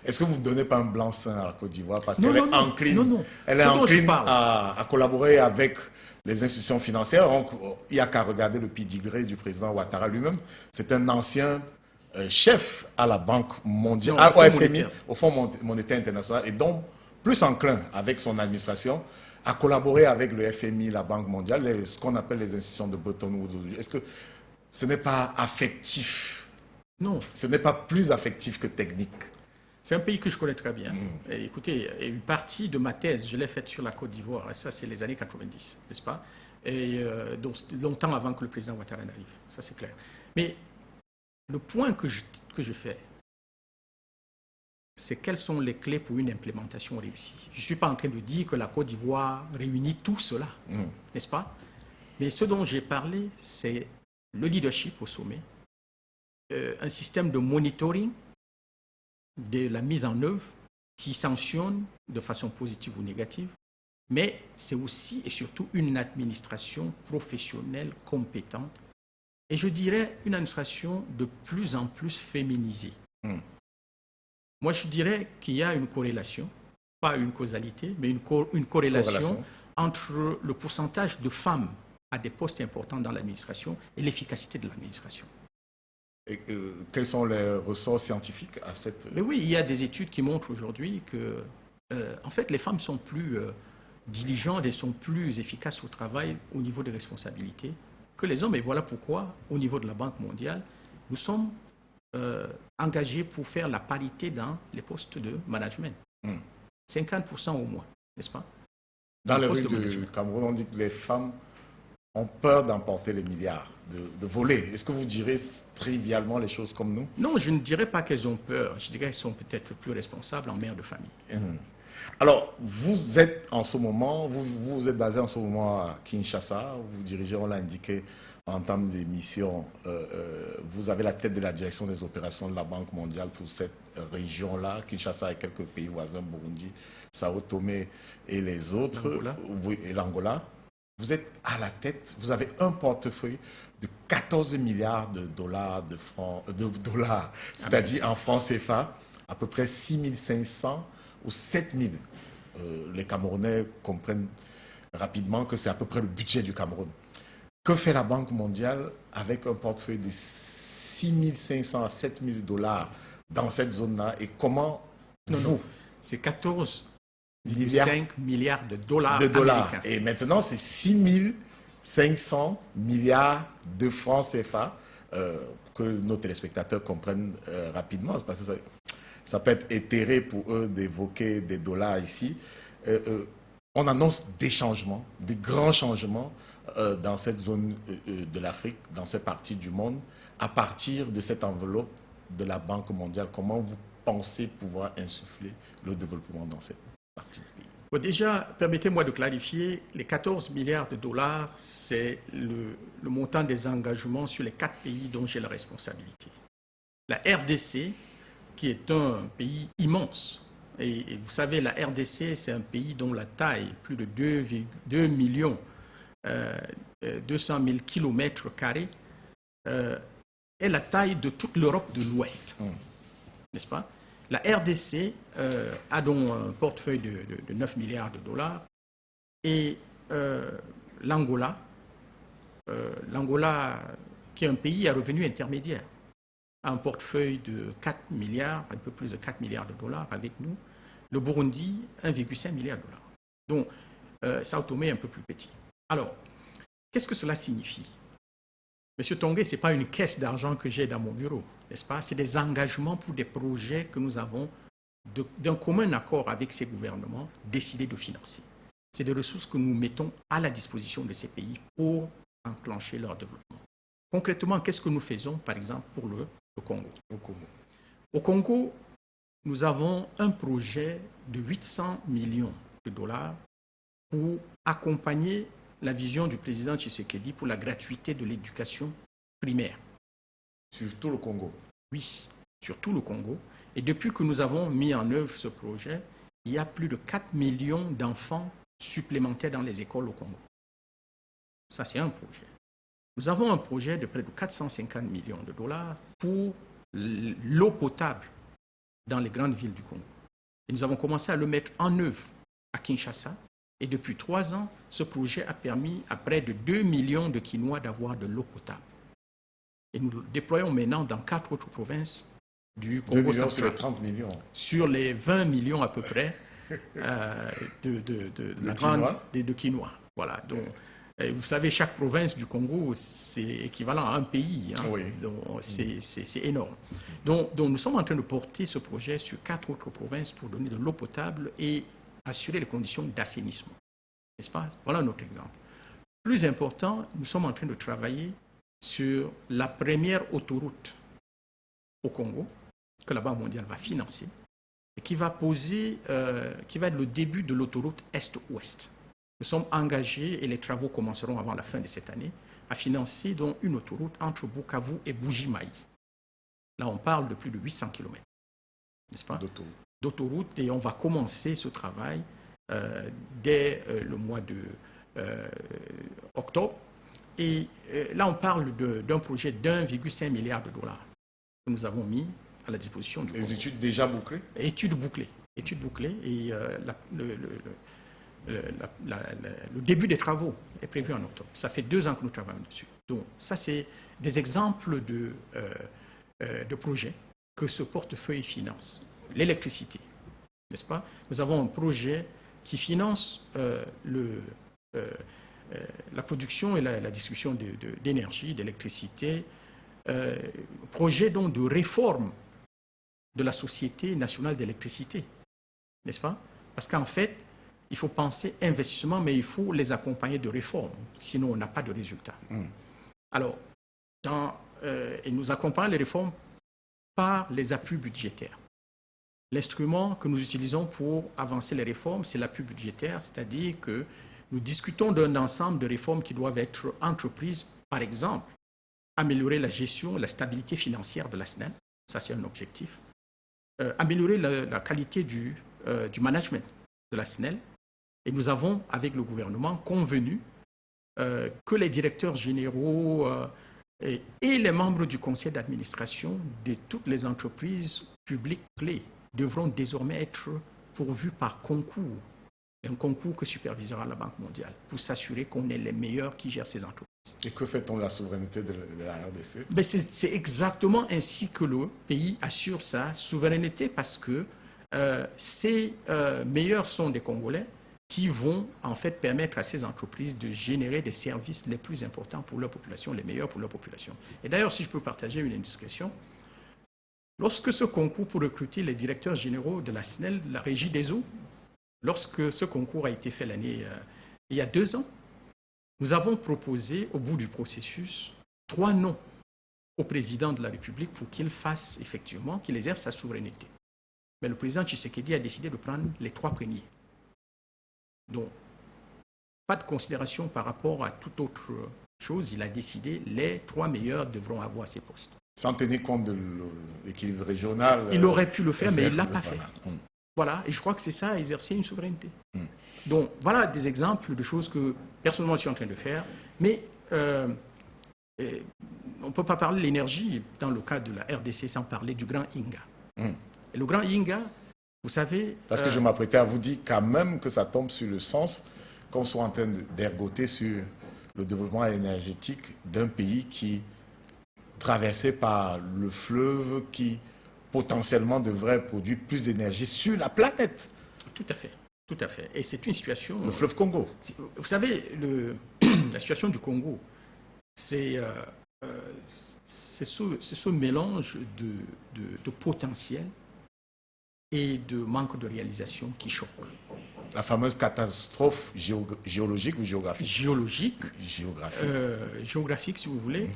Est-ce que vous ne donnez pas un blanc-seing à la Côte d'Ivoire parce qu'elle est encline, à collaborer avec les institutions financières? Donc, il n'y a qu'à regarder le pedigree du président Ouattara lui-même. C'est un ancien chef à la Banque mondiale, au FMI, au Fonds monétaire international, et donc plus enclin avec son administration à collaborer avec le FMI, la Banque mondiale, ce qu'on appelle les institutions de Bretton Woods. Est-ce que ce n'est pas affectif? Non. Ce n'est pas plus affectif que technique? C'est un pays que je connais très bien. Et écoutez, une partie de ma thèse, je l'ai faite sur la Côte d'Ivoire, et ça c'est les années 90, n'est-ce pas? Et donc longtemps avant que le président Ouattara n'arrive, ça c'est clair. Mais le point que je fais, c'est quelles sont les clés pour une implémentation réussie. Je ne suis pas en train de dire que la Côte d'Ivoire réunit tout cela, n'est-ce pas? Mais ce dont j'ai parlé, c'est le leadership au sommet, un système de monitoring de la mise en œuvre qui sanctionne de façon positive ou négative, mais c'est aussi et surtout une administration professionnelle compétente et je dirais une administration de plus en plus féminisée. Moi, je dirais qu'il y a une corrélation, pas une causalité, mais une corrélation entre le pourcentage de femmes à des postes importants dans l'administration et l'efficacité de l'administration. Et quels sont les ressorts scientifiques à cette... Mais oui, il y a des études qui montrent aujourd'hui que, en fait, les femmes sont plus diligentes et sont plus efficaces au travail au niveau des responsabilités que les hommes. Et voilà pourquoi, au niveau de la Banque mondiale, nous sommes engagés pour faire la parité dans les postes de management. 50% au moins, n'est-ce pas? Dans les rues du Cameroun, on dit que les femmes ont peur d'emporter les milliards, de voler. Est-ce que vous direz trivialement les choses comme nous? Non, je ne dirais pas qu'elles ont peur. Je dirais qu'elles sont peut-être plus responsables en mère de famille. Alors, vous êtes en ce moment, vous êtes basé en ce moment à Kinshasa. Vous dirigez, on l'a indiqué en termes des missions. Vous avez la tête de la direction des opérations de la Banque mondiale pour cette région-là, Kinshasa et quelques pays voisins, Burundi, Sao Tomé et les autres, et l'Angola. Vous êtes à la tête, vous avez un portefeuille de 14 milliards de dollars, c'est-à-dire en francs CFA, à peu près 6 500 ou 7 000. Les Camerounais comprennent rapidement que c'est à peu près le budget du Cameroun. Que fait la Banque mondiale avec un portefeuille de 6 500 à 7 000 dollars dans cette zone-là et comment Non, c'est 14 5 milliards de dollars dollars. américains. Et maintenant, c'est 6 500 milliards de francs CFA, que nos téléspectateurs comprennent rapidement, parce que ça peut être éthéré pour eux d'évoquer des dollars ici. On annonce des changements, des grands changements dans cette zone de l'Afrique, dans cette partie du monde, à partir de cette enveloppe de la Banque mondiale. Comment vous pensez pouvoir insuffler le développement dans cette partie du pays? Bon, déjà, permettez-moi de clarifier, les 14 milliards de dollars, c'est le montant des engagements sur les 4 pays dont j'ai la responsabilité. La RDC, qui est un pays immense, et vous savez, la RDC, c'est un pays dont la taille, plus de 2 millions 200 000 kilomètres carrés, est la taille de toute l'Europe de l'Ouest, n'est-ce pas? La RDC a donc un portefeuille de 9 milliards de dollars et l'Angola, qui est un pays à revenu intermédiaire, a un portefeuille de 4 milliards, un peu plus de 4 milliards de dollars avec nous. Le Burundi, 1,5 milliard de dollars. Donc, Sao Tomé est un peu plus petit. Alors, qu'est-ce que cela signifie? Monsieur Tongué, ce n'est pas une caisse d'argent que j'ai dans mon bureau, n'est-ce pas? C'est des engagements pour des projets que nous avons, d'un commun accord avec ces gouvernements, décidé de financer. C'est des ressources que nous mettons à la disposition de ces pays pour enclencher leur développement. Concrètement, qu'est-ce que nous faisons, par exemple, pour le Congo? Au Congo, nous avons un projet de 800 millions de dollars pour accompagner la vision du président Tshisekedi pour la gratuité de l'éducation primaire. Sur tout le Congo? Oui, sur tout le Congo. Et depuis que nous avons mis en œuvre ce projet, il y a plus de 4 millions d'enfants supplémentaires dans les écoles au Congo. Ça, c'est un projet. Nous avons un projet de près de 450 millions de dollars pour l'eau potable dans les grandes villes du Congo. Et nous avons commencé à le mettre en œuvre à Kinshasa. Et depuis 3 ans, ce projet a permis à près de 2 millions de Kinois d'avoir de l'eau potable. Et nous le déployons maintenant dans 4 autres provinces du Congo central. Sur les 30 millions. Sur les 20 millions à peu près de Kinois. Voilà. Donc, vous savez, chaque province du Congo, c'est équivalent à un pays. Hein. Oui. Donc, c'est énorme. Donc, nous sommes en train de porter ce projet sur 4 autres provinces pour donner de l'eau potable et assurer les conditions d'assainissement. N'est-ce pas? Voilà notre exemple. Plus important, nous sommes en train de travailler sur la première autoroute au Congo que la Banque mondiale va financer et qui va être le début de l'autoroute Est-Ouest. Nous sommes engagés, et les travaux commenceront avant la fin de cette année, à financer donc une autoroute entre Bukavu et Buji-Mayi. Là, on parle de plus de 800 km, n'est-ce pas? D'autoroute, et on va commencer ce travail dès le mois d'octobre. Et là, on parle d'un projet d'1,5 milliard de dollars que nous avons mis à la disposition du Congo. Les études déjà bouclées? Études bouclées. Et le début des travaux est prévu en octobre. Ça fait 2 ans que nous travaillons dessus. Donc, ça, c'est des exemples de projets que ce portefeuille finance. L'électricité, n'est-ce pas? Nous avons un projet qui finance la production et la distribution d'énergie, d'électricité, projet donc de réforme de la Société nationale d'électricité, n'est-ce pas? Parce qu'en fait, il faut penser investissement, mais il faut les accompagner de réformes, sinon on n'a pas de résultat. Alors, et nous accompagnons les réformes par les appuis budgétaires. L'instrument que nous utilisons pour avancer les réformes, c'est l'appui budgétaire, c'est-à-dire que nous discutons d'un ensemble de réformes qui doivent être entreprises, par exemple, améliorer la gestion, la stabilité financière de la SNEL, ça c'est un objectif, améliorer la qualité du management de la SNEL, et nous avons, avec le gouvernement, convenu que les directeurs généraux et les membres du conseil d'administration de toutes les entreprises publiques clés devront désormais être pourvus par concours, un concours que supervisera la Banque mondiale, pour s'assurer qu'on est les meilleurs qui gèrent ces entreprises. Et que fait-on de la souveraineté de la RDC? C'est exactement ainsi que le pays assure sa souveraineté, parce que ces meilleurs sont des Congolais qui vont en fait permettre à ces entreprises de générer des services les plus importants pour leur population, les meilleurs pour leur population. Et d'ailleurs, si je peux partager une indiscrétion, lorsque ce concours pour recruter les directeurs généraux de la SNEL, de la Régie des eaux, lorsque ce concours a été fait il y a 2 ans, nous avons proposé au bout du processus 3 noms au président de la République pour qu'il fasse effectivement, qu'il exerce sa souveraineté. Mais le président Tshisekedi a décidé de prendre les 3 premiers. Donc, pas de considération par rapport à toute autre chose. Il a décidé les 3 meilleurs devront avoir ces postes. Sans tenir compte de l'équilibre régional. Il aurait pu le faire, mais il ne l'a pas fait. Voilà. Voilà, et je crois que c'est ça, exercer une souveraineté. Donc, voilà des exemples de choses que, personnellement, je suis en train de faire. Mais on ne peut pas parler de l'énergie dans le cas de la RDC sans parler du grand Inga. Et le grand Inga, vous savez... Parce que je m'apprêtais à vous dire quand même que ça tombe sur le sens qu'on soit en train d'ergoter sur le développement énergétique d'un pays qui traversé par le fleuve qui potentiellement devrait produire plus d'énergie sur la planète. Tout à fait, tout à fait. Et c'est une situation... Le fleuve Congo. Vous savez, la situation du Congo, c'est ce mélange de potentiel et de manque de réalisation qui choque. La fameuse catastrophe géologique ou géographique? Géographique, si vous voulez.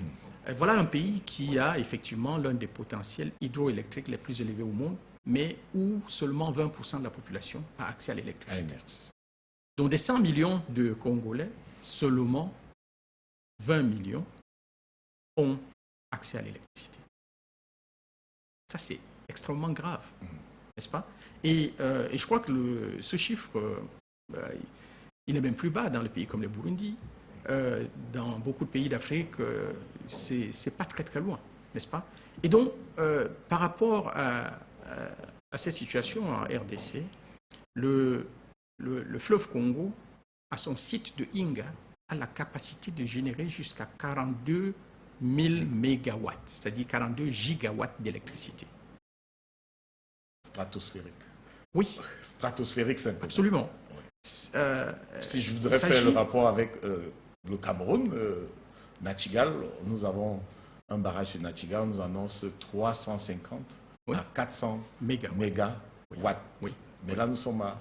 Voilà un pays qui a effectivement l'un des potentiels hydroélectriques les plus élevés au monde, mais où seulement 20% de la population a accès à l'électricité. Donc des 100 millions de Congolais, seulement 20 millions ont accès à l'électricité. Ça, c'est extrêmement grave, n'est-ce pas? Et je crois que ce chiffre, il n'est même plus bas dans les pays comme le Burundi. Dans beaucoup de pays d'Afrique, c'est pas très très loin, n'est-ce pas? Et donc, par rapport à cette situation en RDC, le fleuve Congo, à son site de Inga, a la capacité de générer jusqu'à 42 000 mégawatts, c'est-à-dire 42 gigawatts d'électricité. Stratosphérique. Oui. Stratosphérique, c'est important. Absolument. Oui. Si je voudrais faire le rapport avec le Cameroun, Nachtigal, nous avons un barrage sur Nachtigal, nous annonce 350 à 400 mégawatts. Oui. Mais là, nous sommes à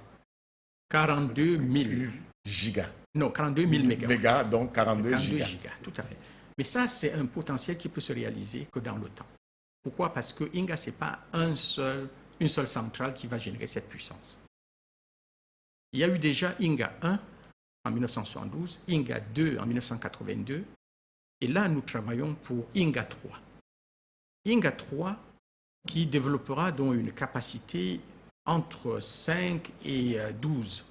42 000 gigas. Non, 42 000 mégawatts. Donc 42 gigas. Tout à fait. Mais ça, c'est un potentiel qui peut se réaliser que dans le temps. Pourquoi? Parce que Inga, ce n'est pas une seule centrale qui va générer cette puissance. Il y a eu déjà Inga 1 en 1972, Inga 2 en 1982, et là, nous travaillons pour Inga 3. Inga 3 qui développera donc une capacité entre 5 et 12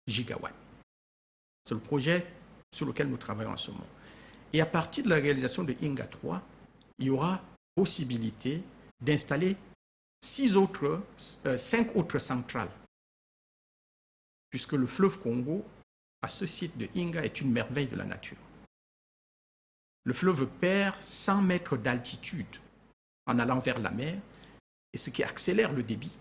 gigawatts. C'est le projet sur lequel nous travaillons en ce moment. Et à partir de la réalisation de Inga 3, il y aura possibilité d'installer 5 autres centrales, puisque le fleuve Congo, à ce site de Inga, est une merveille de la nature. Le fleuve perd 100 mètres d'altitude en allant vers la mer, et ce qui accélère le débit,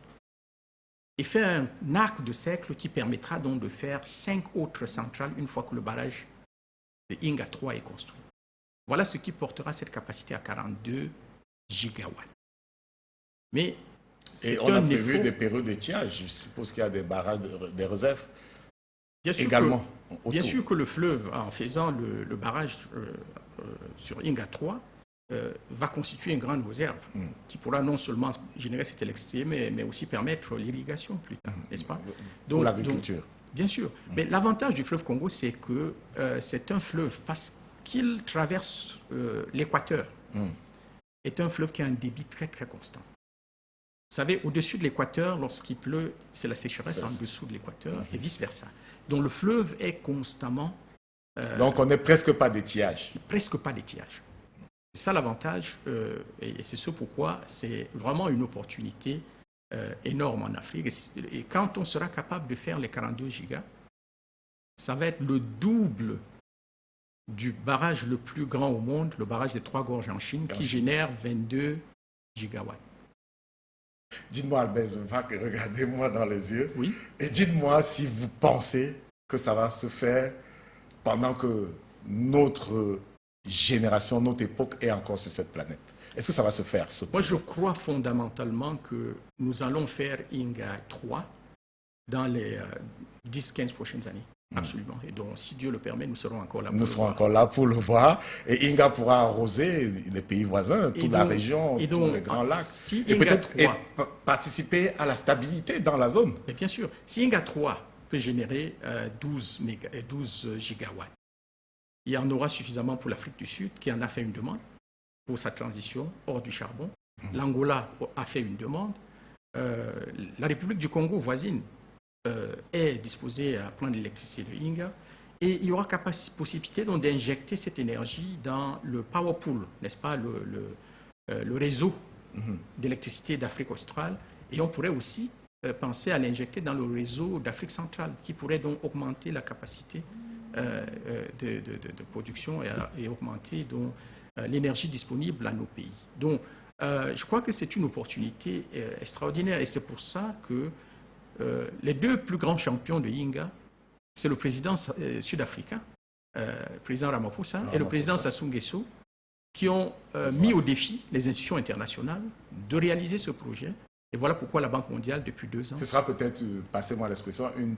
et fait un arc de cercle qui permettra donc de faire 5 autres centrales une fois que le barrage de Inga 3 est construit. Voilà ce qui portera cette capacité à 42 gigawatts. Mais et on a prévu des périodes d'étiage. Je suppose qu'il y a des barrages, des réserves également. Bien sûr que le fleuve, en faisant le barrage sur Inga 3, va constituer une grande réserve qui pourra non seulement générer cette électricité, mais aussi permettre l'irrigation plus tard, n'est-ce pas? Pour l'agriculture. Bien sûr. Mais l'avantage du fleuve Congo, c'est que c'est un fleuve, parce qu'il traverse l'équateur, est un fleuve qui a un débit très très constant. Vous savez, au-dessus de l'équateur, lorsqu'il pleut, c'est la sécheresse en dessous de l'équateur et vice-versa. Donc le fleuve est constamment... Donc on n'est presque pas d'étiage. Presque pas d'étiage. C'est ça l'avantage, et c'est ce pourquoi c'est vraiment une opportunité énorme en Afrique. Et quand on sera capable de faire les 42 gigas, ça va être le double du barrage le plus grand au monde, le barrage des Trois Gorges en Chine, qui génère 22 gigawatts. Dites-moi, Albert Zevak, regardez-moi dans les yeux Oui. et dites-moi si vous pensez que ça va se faire pendant que notre génération, notre époque est encore sur cette planète. Est-ce que ça va se faire, ce Moi, je projet? crois fondamentalement que nous allons faire INGA 3 dans les 10-15 prochaines années. Absolument. Et donc, si Dieu le permet, nous serons encore là. Nous serons encore là pour le voir. Et Inga pourra arroser les pays voisins, toute la région, tous les grands lacs. Si et Inga peut-être 3, participer à la stabilité dans la zone. mais bien sûr, si INGA 3 peut générer 12 gigawatts, il y en aura suffisamment pour l'Afrique du Sud, qui en a fait une demande pour sa transition hors du charbon. L'Angola a fait une demande. La République du Congo voisine est disposée à prendre l'électricité de Inga. Et il y aura possibilité donc d'injecter cette énergie dans le power pool, n'est-ce pas, le réseau d'électricité d'Afrique australe. Et on pourrait aussi penser à l'injecter dans le réseau d'Afrique centrale, qui pourrait donc augmenter la capacité de production et augmenter donc, l'énergie disponible à nos pays. Donc, je crois que c'est une opportunité extraordinaire et c'est pour ça que les deux plus grands champions de Inga, c'est le président sud-africain, le président Ramaphosa, et le président Sassou Nguesso, qui ont mis au défi les institutions internationales de réaliser ce projet. Et voilà pourquoi la Banque mondiale, depuis 2 ans... Ce sera peut-être, passez-moi l'expression, une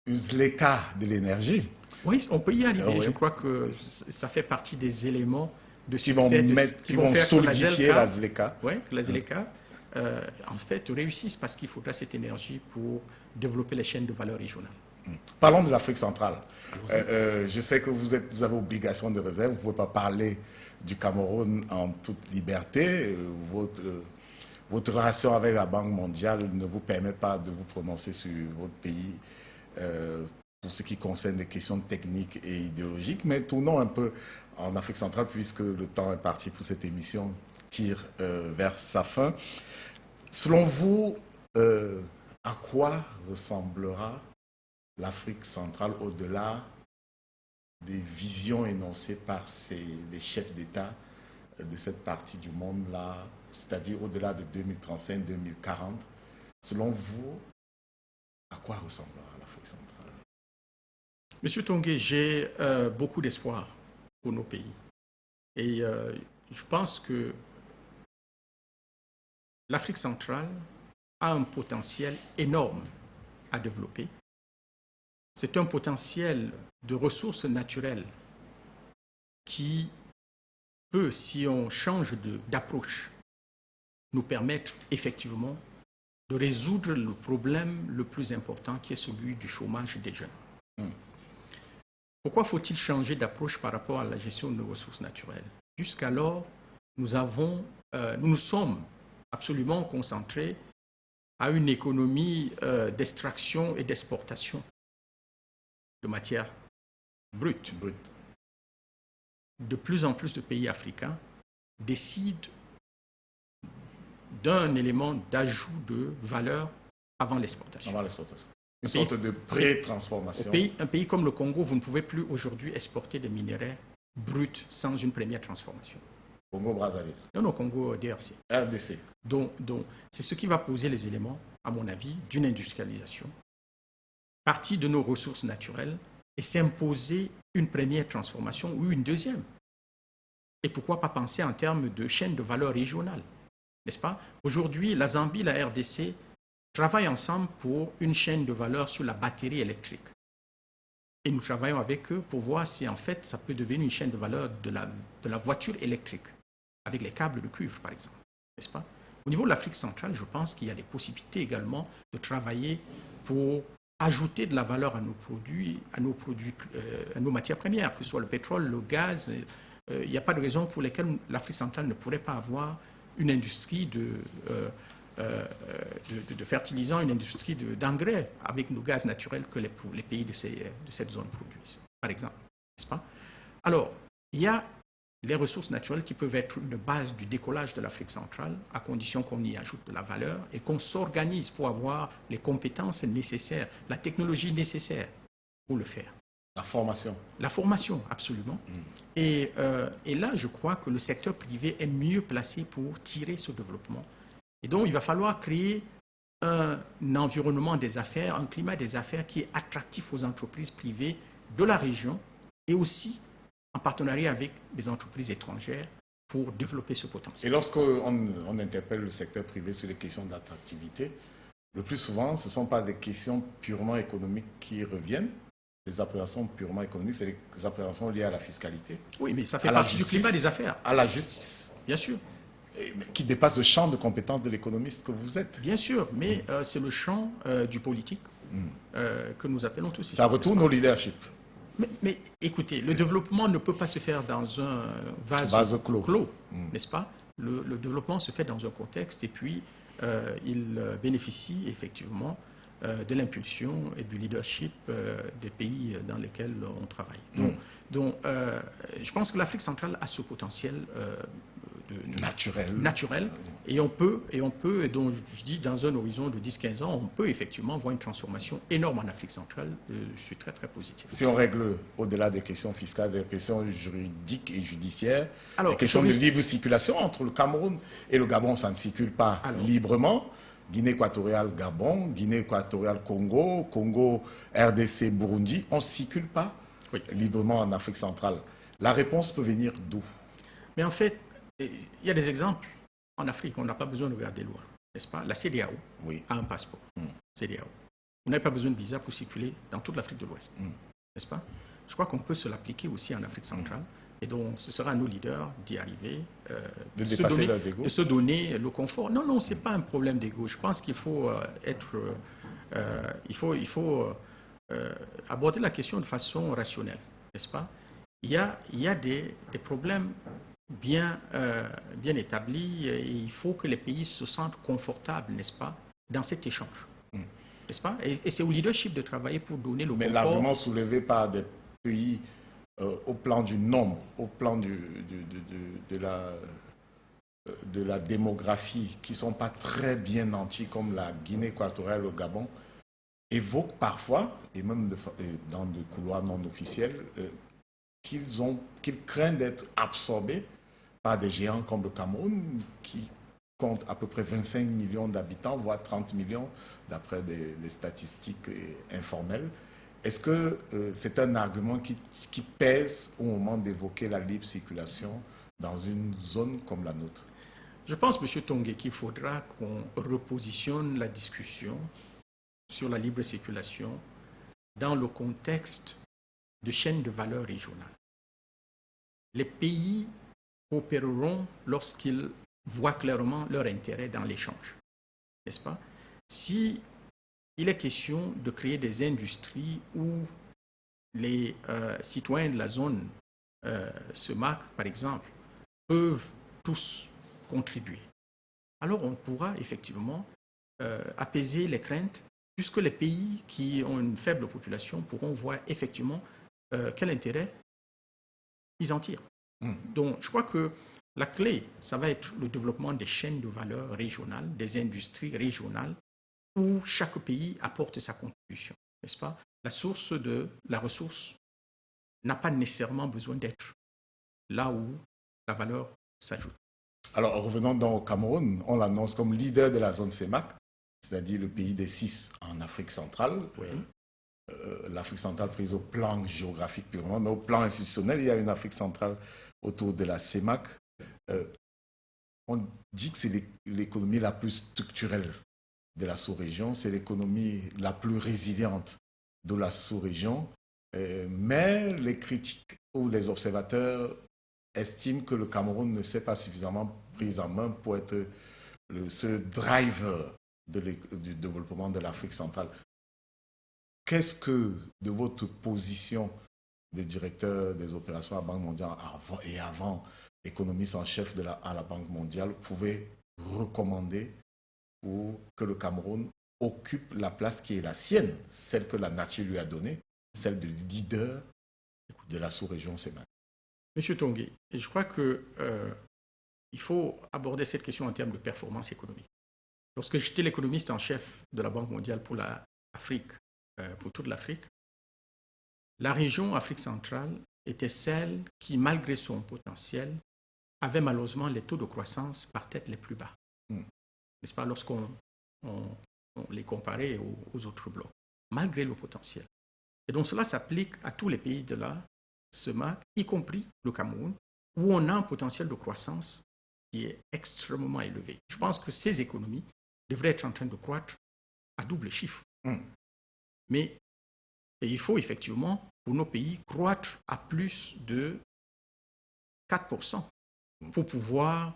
ZLECA de l'énergie. Oui, on peut y arriver. Oui. Je crois que ça fait partie des éléments de Qui succès vont solidifier la ZLECA. Oui, que la ZLECA, en fait, réussissent parce qu'il faudra cette énergie pour développer les chaînes de valeur régionales. Parlons de l'Afrique centrale. Je sais que vous avez obligation de réserve. Vous ne pouvez pas parler du Cameroun en toute liberté. Votre relation avec la Banque mondiale ne vous permet pas de vous prononcer sur votre pays pour ce qui concerne des questions techniques et idéologiques. Mais tournons un peu en Afrique centrale puisque le temps imparti pour cette émission tire vers sa fin. Selon vous, à quoi ressemblera l'Afrique centrale au-delà des visions énoncées par les chefs d'État de cette partie du monde-là, c'est-à-dire au-delà de 2035-2040? Selon vous, à quoi ressemblera l'Afrique centrale? Monsieur Tongué, j'ai beaucoup d'espoir pour nos pays. Et je pense que l'Afrique centrale a un potentiel énorme à développer. C'est un potentiel de ressources naturelles qui peut, si on change d'approche, nous permettre effectivement de résoudre le problème le plus important qui est celui du chômage des jeunes. Pourquoi faut-il changer d'approche par rapport à la gestion de nos ressources naturelles? Jusqu'alors, nous nous sommes absolument concentrés à une économie d'extraction et d'exportation de matières brutes. De plus en plus de pays africains décident d'un élément d'ajout de valeur avant l'exportation. Avant l'exportation. Une sorte de pré-transformation. Un pays comme le Congo, vous ne pouvez plus aujourd'hui exporter des minerais bruts sans une première transformation. Congo-Brazzaville. Non, Congo DRC. RDC. Donc, c'est ce qui va poser les éléments, à mon avis, d'une industrialisation, partie de nos ressources naturelles, et s'imposer une première transformation ou une deuxième. Et pourquoi pas penser en termes de chaîne de valeur régionale, n'est-ce pas? Aujourd'hui, la Zambie et la RDC travaillent ensemble pour une chaîne de valeur sur la batterie électrique. Et nous travaillons avec eux pour voir si en fait ça peut devenir une chaîne de valeur de la voiture électrique, avec les câbles de cuivre par exemple, n'est-ce pas? Au niveau de l'Afrique centrale, je pense qu'il y a des possibilités également de travailler pour ajouter de la valeur à nos produits, à nos matières premières, que ce soit le pétrole, le gaz. Il n'y a pas de raison pour lesquelles l'Afrique centrale ne pourrait pas avoir une industrie de fertilisants, une industrie d'engrais avec nos gaz naturels que les pays de cette zone produisent, par exemple, n'est-ce pas? Alors, il y a les ressources naturelles qui peuvent être une base du décollage de l'Afrique centrale, à condition qu'on y ajoute de la valeur et qu'on s'organise pour avoir les compétences nécessaires, la technologie nécessaire pour le faire. La formation. La formation, absolument. Et là, je crois que le secteur privé est mieux placé pour tirer ce développement Et donc, il va falloir créer un environnement des affaires, un climat des affaires qui est attractif aux entreprises privées de la région et aussi en partenariat avec des entreprises étrangères pour développer ce potentiel. Et lorsqu'on interpelle le secteur privé sur les questions d'attractivité, le plus souvent, ce ne sont pas des questions purement économiques qui reviennent. Les appréhensions purement économiques, c'est les appréhensions liées à la fiscalité. Oui, mais ça fait partie du climat des affaires. À la justice. Bien sûr. Qui dépasse le champ de compétences de l'économiste que vous êtes. Bien sûr, mais c'est le champ du politique que nous appelons tous ici. Ça retourne au leadership. Mais écoutez, le développement ne peut pas se faire dans un vase clos, n'est-ce pas? Le développement se fait dans un contexte et puis il bénéficie effectivement de l'impulsion et du leadership des pays dans lesquels on travaille. Donc, je pense que l'Afrique centrale a ce potentiel naturel et on peut, et donc je dis dans un horizon de 10-15 ans, on peut effectivement voir une transformation énorme en Afrique centrale. Je suis très très positif. Si on règle au-delà des questions fiscales, des questions juridiques et judiciaires, alors, des questions de libre circulation entre le Cameroun et le Gabon, ça ne circule pas librement. Guinée équatoriale, Gabon, Guinée équatoriale, Congo, Congo, RDC, Burundi, on ne circule pas librement en Afrique centrale. La réponse peut venir d'où? Mais en fait, il y a des exemples. En Afrique, on n'a pas besoin de regarder loin, n'est-ce pas? La CEDEAO a un passeport. CEDEAO. Vous n'avez pas besoin de visa pour circuler dans toute l'Afrique de l'Ouest, n'est-ce pas? Je crois qu'on peut se l'appliquer aussi en Afrique centrale. Et donc, ce sera à nos leaders d'y arriver, de dépasser leurs égos, de se donner le confort. Non, ce n'est pas un problème d'ego. Je pense qu'il faut aborder la question de façon rationnelle, n'est-ce pas? Il y a des problèmes bien établis et il faut que les pays se sentent confortables, n'est-ce pas, dans cet échange, n'est-ce pas? Et c'est au leadership de travailler pour donner le confort. Mais l'argument soulevé par des pays au plan du nombre, au plan de la démographie, qui ne sont pas très bien nantis comme la Guinée équatoriale ou le Gabon, évoque parfois, et même dans des couloirs non officiels, qu'ils craignent d'être absorbés par des géants comme le Cameroun, qui compte à peu près 25 millions d'habitants, voire 30 millions, d'après des statistiques informelles. Est-ce que c'est un argument qui pèse au moment d'évoquer la libre circulation dans une zone comme la nôtre? Je pense, M. Tongué, qu'il faudra qu'on repositionne la discussion sur la libre circulation dans le contexte de chaînes de valeur régionales. Les pays coopéreront lorsqu'ils voient clairement leur intérêt dans l'échange, n'est-ce pas? Si il est question de créer des industries où les citoyens de la zone CEMAC, par exemple, peuvent tous contribuer, alors on pourra effectivement apaiser les craintes, puisque les pays qui ont une faible population pourront voir effectivement quel intérêt ils en tirent. Donc, je crois que la clé, ça va être le développement des chaînes de valeur régionales, des industries régionales, où chaque pays apporte sa contribution, n'est-ce pas? La source de la ressource n'a pas nécessairement besoin d'être là où la valeur s'ajoute. Alors, revenons donc au Cameroun. On l'annonce comme leader de la zone CEMAC, c'est-à-dire le pays des 6 en Afrique centrale. L'Afrique centrale prise au plan géographique purement, mais au plan institutionnel, il y a une Afrique centrale autour de la CEMAC. On dit que c'est l'économie la plus structurelle de la sous-région, c'est l'économie la plus résiliente de la sous-région, mais les critiques ou les observateurs estiment que le Cameroun ne s'est pas suffisamment pris en main pour être ce driver du développement de l'Afrique centrale. Qu'est-ce que, de votre position de directeur des opérations à la Banque mondiale avant économiste en chef à la Banque mondiale, pouvez recommander pour que le Cameroun occupe la place qui est la sienne, celle que la nature lui a donnée, celle de leader de la sous-région CEMAC? Monsieur Tongué, je crois qu'il faut aborder cette question en termes de performance économique. Lorsque j'étais l'économiste en chef de la Banque mondiale pour l'Afrique, pour toute l'Afrique, la région Afrique centrale était celle qui, malgré son potentiel, avait malheureusement les taux de croissance par tête les plus bas. n'est-ce pas, lorsqu'on les comparait aux autres blocs, malgré le potentiel. Et donc cela s'applique à tous les pays de la CEMAC, y compris le Cameroun, où on a un potentiel de croissance qui est extrêmement élevé. Je pense que ces économies devraient être en train de croître à double chiffre. Mais il faut effectivement, pour nos pays, croître à plus de 4% pour pouvoir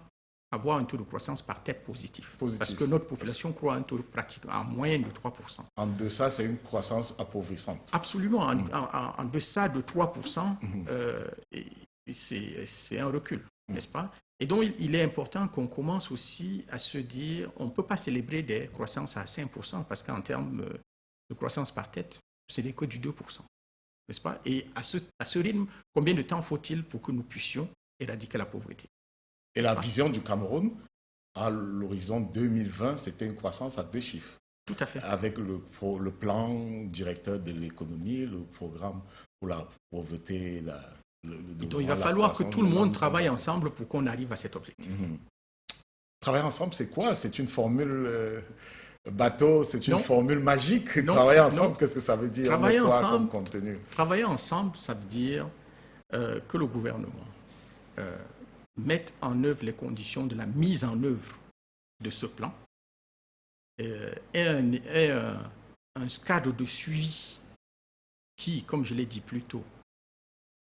avoir un taux de croissance par tête positif. Parce que notre population croît à un taux pratique en moyenne de 3%. En deçà, c'est une croissance appauvrissante. Absolument. En deçà de 3%, c'est un recul, n'est-ce pas? Et donc, il est important qu'on commence aussi à se dire, on ne peut pas célébrer des croissances à 5%, parce qu'en termes de croissance par tête, ce n'est que du 2%, n'est-ce pas? Et à ce rythme, combien de temps faut-il pour que nous puissions éradiquer la pauvreté? Et la vision du Cameroun, à l'horizon 2020, c'était une croissance à 2 chiffres. Tout à fait. Avec le plan directeur de l'économie, le programme pour la pauvreté, donc il va falloir que tout le monde travaille ensemble pour qu'on arrive à cet objectif. Travailler ensemble, c'est quoi? C'est une formule bateau, c'est une formule magique? Travailler ensemble, qu'est-ce que ça veut dire? Travailler ensemble, comme contenu? Travailler ensemble, ça veut dire que le gouvernement mette en œuvre les conditions de la mise en œuvre de ce plan et un cadre de suivi qui, comme je l'ai dit plus tôt,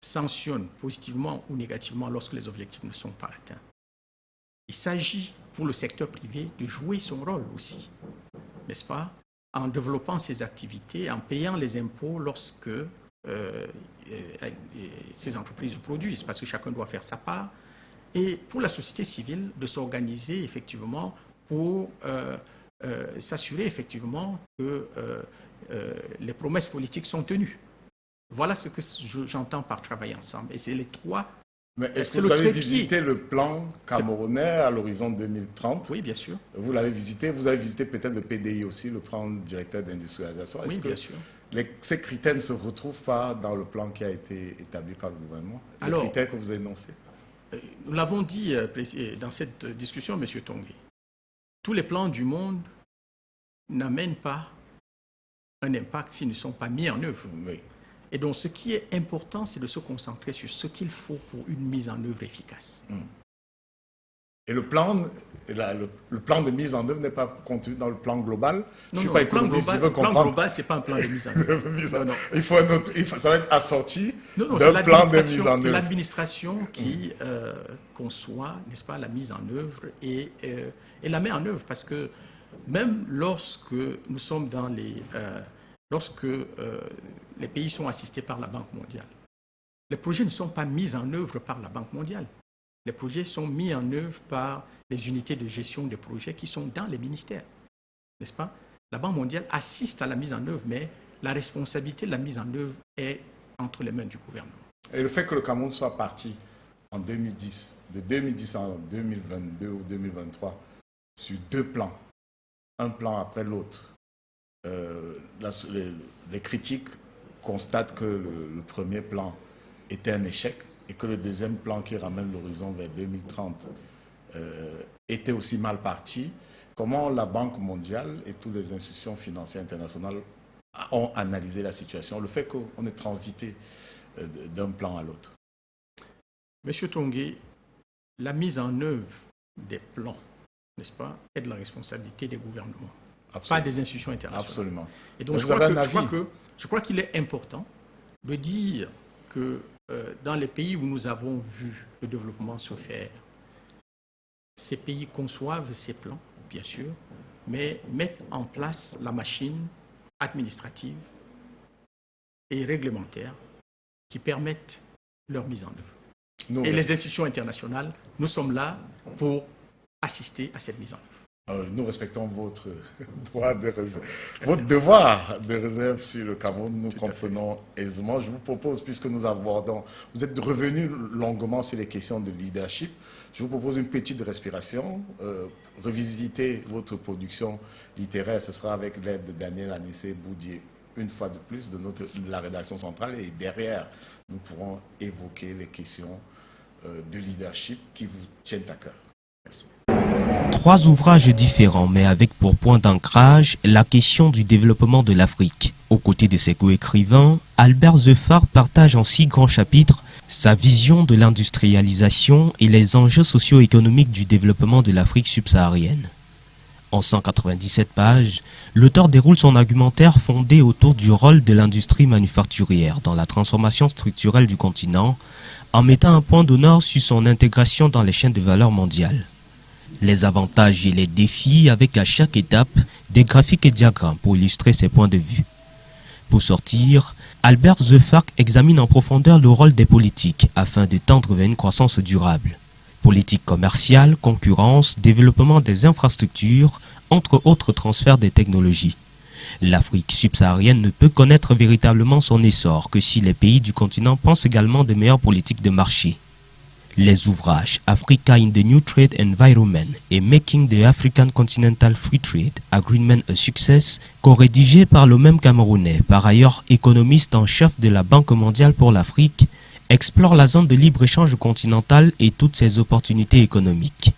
sanctionne positivement ou négativement lorsque les objectifs ne sont pas atteints. Il s'agit pour le secteur privé de jouer son rôle aussi, n'est-ce pas, en développant ses activités, en payant les impôts lorsque ces entreprises produisent, parce que chacun doit faire sa part, et pour la société civile de s'organiser effectivement pour s'assurer effectivement que les promesses politiques sont tenues. Voilà ce que j'entends par travailler ensemble. Et c'est les trois. Mais est-ce que vous avez visité le plan camerounais à l'horizon 2030? Oui, bien sûr. Vous l'avez visité. Vous avez visité peut-être le PDI aussi, le plan directeur d'industrialisation. Oui, bien sûr. Ces critères ne se retrouvent pas dans le plan qui a été établi par le gouvernement? Les critères que vous énoncez? Nous l'avons dit dans cette discussion, M. Tongué. Tous les plans du monde n'amènent pas un impact s'ils ne sont pas mis en œuvre. Oui. Et donc, ce qui est important, c'est de se concentrer sur ce qu'il faut pour une mise en œuvre efficace. Et le plan de mise en œuvre n'est pas contenu dans le plan global? Non, le plan global, ce n'est pas un plan de mise en œuvre. Ça va être assorti d'un plan de mise en œuvre. C'est l'administration qui conçoit, n'est-ce pas, la mise en œuvre et la met en œuvre. Parce que même lorsque nous sommes dans lorsque les pays sont assistés par la Banque mondiale, les projets ne sont pas mis en œuvre par la Banque mondiale. Les projets sont mis en œuvre par les unités de gestion des projets qui sont dans les ministères, n'est-ce pas? La Banque mondiale assiste à la mise en œuvre, mais la responsabilité de la mise en œuvre est entre les mains du gouvernement. Et le fait que le Cameroun soit parti en 2010, de 2010 en 2022 ou 2023, sur 2 plans, un plan après l'autre, les critiques constatent que le premier plan était un échec et que le deuxième plan qui ramène l'horizon vers 2030 était aussi mal parti. Comment la Banque mondiale et toutes les institutions financières internationales ont analysé la situation, le fait qu'on ait transité d'un plan à l'autre? Monsieur Tongué, la mise en œuvre des plans, n'est-ce pas, est de la responsabilité des gouvernements, pas des institutions internationales. Absolument. Et donc, je crois qu'il est important de dire que dans les pays où nous avons vu le développement se faire, ces pays conçoivent ces plans, bien sûr, mais mettent en place la machine administrative et réglementaire qui permettent leur mise en œuvre. Et les institutions internationales, nous sommes là pour assister à cette mise en œuvre. Nous respectons votre droit de réserve, votre devoir de réserve sur le Cameroun, nous comprenons aisément. Je vous propose, puisque nous abordons, vous êtes revenu longuement sur les questions de leadership, je vous propose une petite respiration, revisiter votre production littéraire, ce sera avec l'aide de Daniel Anissé-Boudier, une fois de plus, de la rédaction centrale, et derrière, nous pourrons évoquer les questions de leadership qui vous tiennent à cœur. Merci. Trois ouvrages différents, mais avec pour point d'ancrage la question du développement de l'Afrique. Aux côtés de ses co-écrivains, Albert Zefar partage en 6 grands chapitres sa vision de l'industrialisation et les enjeux socio-économiques du développement de l'Afrique subsaharienne. En 197 pages, l'auteur déroule son argumentaire fondé autour du rôle de l'industrie manufacturière dans la transformation structurelle du continent, en mettant un point d'honneur sur son intégration dans les chaînes de valeur mondiales. Les avantages et les défis avec à chaque étape des graphiques et diagrammes pour illustrer ses points de vue. Pour sortir, Albert Zefar examine en profondeur le rôle des politiques afin de tendre vers une croissance durable. Politique commerciale, concurrence, développement des infrastructures, entre autres transferts des technologies. L'Afrique subsaharienne ne peut connaître véritablement son essor que si les pays du continent pensent également de meilleures politiques de marché. Les ouvrages Africa in the New Trade Environment et Making the African Continental Free Trade Agreement a Success, co-rédigés par le même Camerounais, par ailleurs économiste en chef de la Banque mondiale pour l'Afrique, explorent la zone de libre-échange continentale et toutes ses opportunités économiques.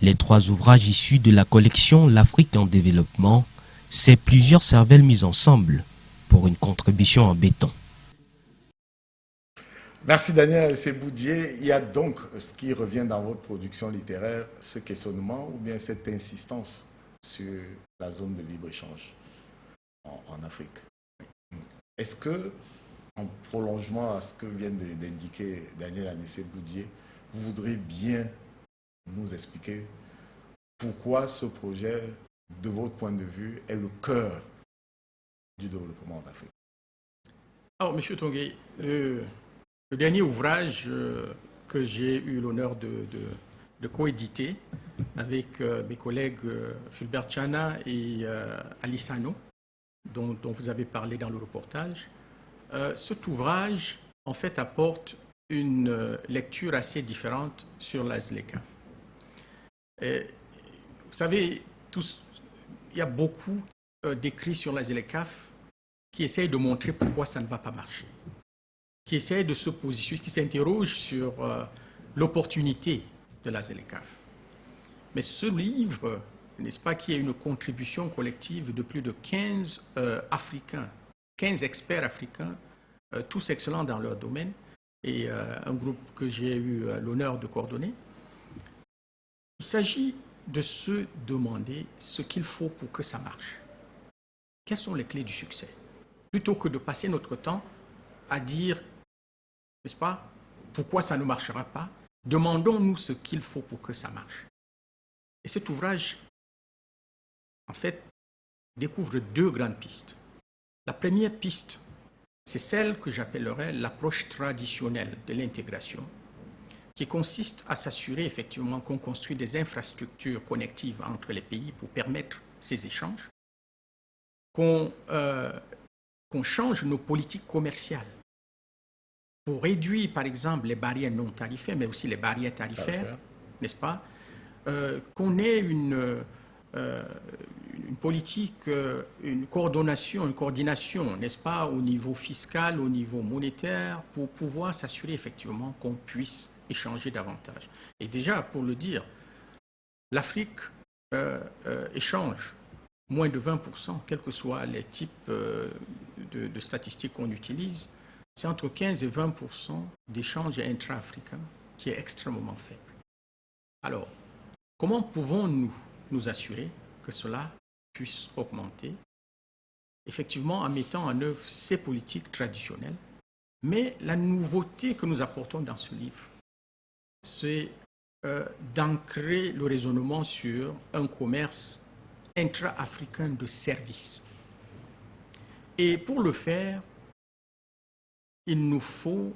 Les 3 ouvrages issus de la collection L'Afrique en développement, c'est plusieurs cervelles mises ensemble pour une contribution en béton. Merci Daniel Seboudier. Il y a donc ce qui revient dans votre production littéraire, ce questionnement ou bien cette insistance sur la zone de libre-échange en Afrique. Est-ce que, en prolongement à ce que vient d'indiquer Daniel Seboudier, vous voudriez bien nous expliquer pourquoi ce projet, de votre point de vue, est le cœur du développement en Afrique? Alors, M. Tongué, le dernier ouvrage que j'ai eu l'honneur de coéditer avec mes collègues Fulbert Chana et Alissano, dont vous avez parlé dans le reportage, cet ouvrage, en fait, apporte une lecture assez différente sur la ZLECAf. Vous savez, il y a beaucoup d'écrits sur la ZLECAf qui essayent de montrer pourquoi ça ne va pas marcher, qui essayent de se positionner, qui s'interrogent sur l'opportunité de la ZLECAf. Mais ce livre, n'est-ce pas, qui est une contribution collective de plus de 15 Africains, 15 experts africains, tous excellents dans leur domaine, et un groupe que j'ai eu l'honneur de coordonner. Il s'agit de se demander ce qu'il faut pour que ça marche. Quelles sont les clés du succès? Plutôt que de passer notre temps à dire, n'est-ce pas, pourquoi ça ne marchera pas, demandons-nous ce qu'il faut pour que ça marche. Et cet ouvrage, en fait, découvre 2 grandes pistes. La première piste, c'est celle que j'appellerais l'approche traditionnelle de l'intégration, qui consiste à s'assurer effectivement qu'on construit des infrastructures connectives entre les pays pour permettre ces échanges, qu'on change nos politiques commerciales pour réduire, par exemple, les barrières non tarifaires, mais aussi les barrières tarifaires, n'est-ce pas, qu'on ait une politique, une coordination, n'est-ce pas, au niveau fiscal, au niveau monétaire, pour pouvoir s'assurer effectivement qu'on puisse échanger davantage. Et déjà, pour le dire, l'Afrique échange moins de 20%, quels que soient les types de statistiques qu'on utilise, c'est entre 15 et 20% d'échanges intra-africains, qui est extrêmement faible. Alors, comment pouvons-nous nous assurer que cela puisse augmenter, effectivement en mettant en œuvre ces politiques traditionnelles? Mais la nouveauté que nous apportons dans ce livre, c'est d'ancrer le raisonnement sur un commerce intra-africain de services. Et pour le faire, il nous faut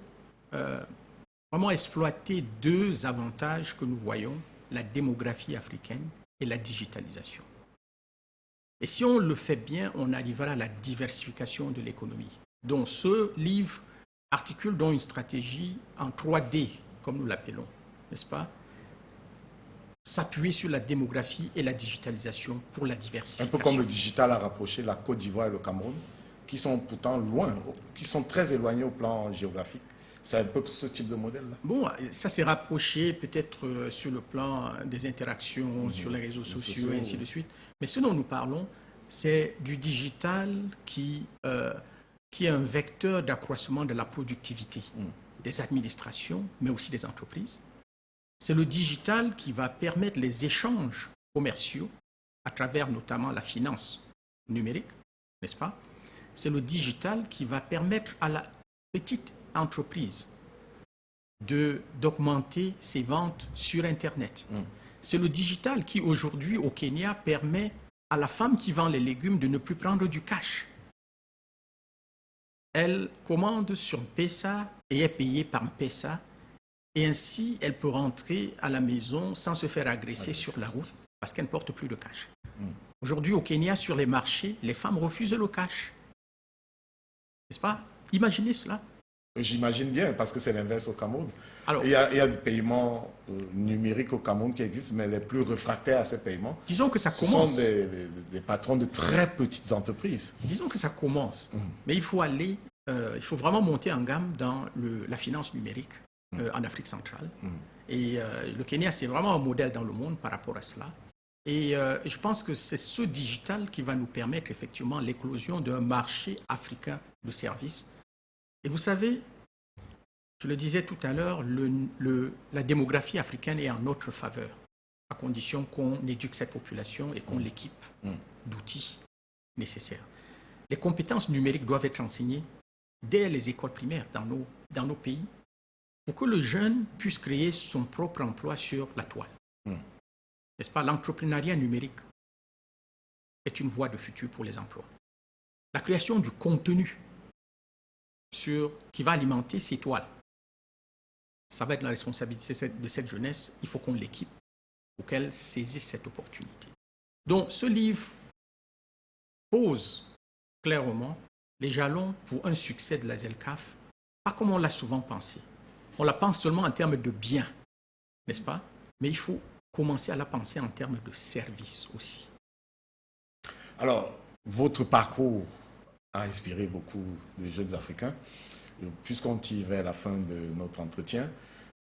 vraiment exploiter 2 avantages que nous voyons, la démographie africaine et la digitalisation. Et si on le fait bien, on arrivera à la diversification de l'économie. Donc ce livre articule donc une stratégie en 3D, comme nous l'appelons, n'est-ce pas? S'appuyer sur la démographie et la digitalisation pour la diversification. Un peu comme le digital a rapproché la Côte d'Ivoire et le Cameroun, qui sont pourtant loin, qui sont très éloignés au plan géographique, C'est un peu ce type de modèle-là. Bon, ça s'est rapproché peut-être sur le plan des interactions sur les réseaux sociaux et ainsi de suite. Mais ce dont nous parlons, c'est du digital qui est un vecteur d'accroissement de la productivité des administrations, mais aussi des entreprises. C'est le digital qui va permettre les échanges commerciaux à travers notamment la finance numérique, n'est-ce pas? C'est le digital qui va permettre à la petite entreprise d'augmenter ses ventes sur Internet. C'est le digital qui, aujourd'hui, au Kenya, permet à la femme qui vend les légumes de ne plus prendre du cash. Elle commande sur M-Pesa et est payée par M-Pesa. Et ainsi, elle peut rentrer à la maison sans se faire agresser sur la route parce qu'elle ne porte plus de cash. Aujourd'hui, au Kenya, sur les marchés, les femmes refusent le cash. N'est-ce pas? Imaginez cela. J'imagine bien, parce que c'est l'inverse au Cameroun. Alors, il y a des paiements numériques au Cameroun qui existent, mais les plus réfractaires à ces paiements, disons que ça ce commence. sont des patrons de très petites entreprises. Disons que ça commence, mais il faut vraiment monter en gamme dans la finance numérique en Afrique centrale. Et le Kenya, c'est vraiment un modèle dans le monde par rapport à cela. Et je pense que c'est ce digital qui va nous permettre effectivement l'éclosion d'un marché africain de services. Et vous savez, je le disais tout à l'heure, la démographie africaine est en notre faveur, à condition qu'on éduque cette population et qu'on l'équipe d'outils nécessaires. Les compétences numériques doivent être enseignées dès les écoles primaires dans nos pays pour que le jeune puisse créer son propre emploi sur la toile. N'est-ce pas? L'entrepreneuriat numérique est une voie de futur pour les emplois. La création du contenu qui va alimenter ces toiles, ça va être la responsabilité de cette jeunesse. Il faut qu'on l'équipe pour qu'elle saisisse cette opportunité. Donc, ce livre pose clairement les jalons pour un succès de la ZLECAf, pas comme on l'a souvent pensé. On la pense seulement en termes de biens, n'est-ce pas? Mais il faut commencer à la penser en termes de services aussi. Alors, votre parcours a inspiré beaucoup de jeunes Africains. Puisqu'on tire vers la fin de notre entretien,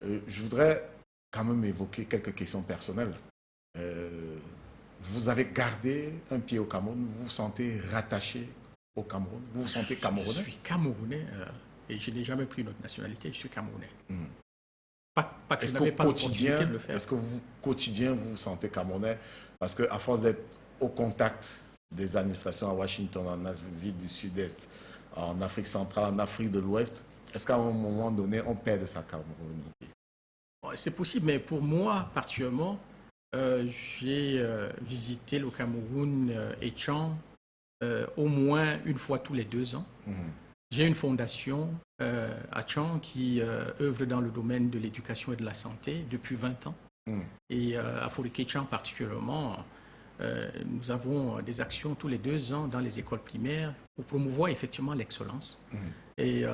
je voudrais quand même évoquer quelques questions personnelles. Vous avez gardé un pied au Cameroun, vous vous sentez rattaché au Cameroun, vous vous sentez camerounais? Je suis camerounais et je n'ai jamais pris notre nationalité, je suis camerounais. Pas que je n'avais pas l'opportunité de le faire. Est-ce que quotidien, vous vous sentez camerounais? Parce qu'à force d'être au contact des administrations à Washington, en Asie du Sud-Est, en Afrique centrale, en Afrique de l'Ouest, est-ce qu'à un moment donné, on perd de sa camerounité? C'est possible, mais pour moi, particulièrement, j'ai visité le Cameroun et Tchang au moins une fois tous les 2 ans. J'ai une fondation à Tchang qui œuvre dans le domaine de l'éducation et de la santé depuis 20 ans. Et à Fouré-Kétchang particulièrement, nous avons des actions tous les 2 ans dans les écoles primaires pour promouvoir effectivement l'excellence. Et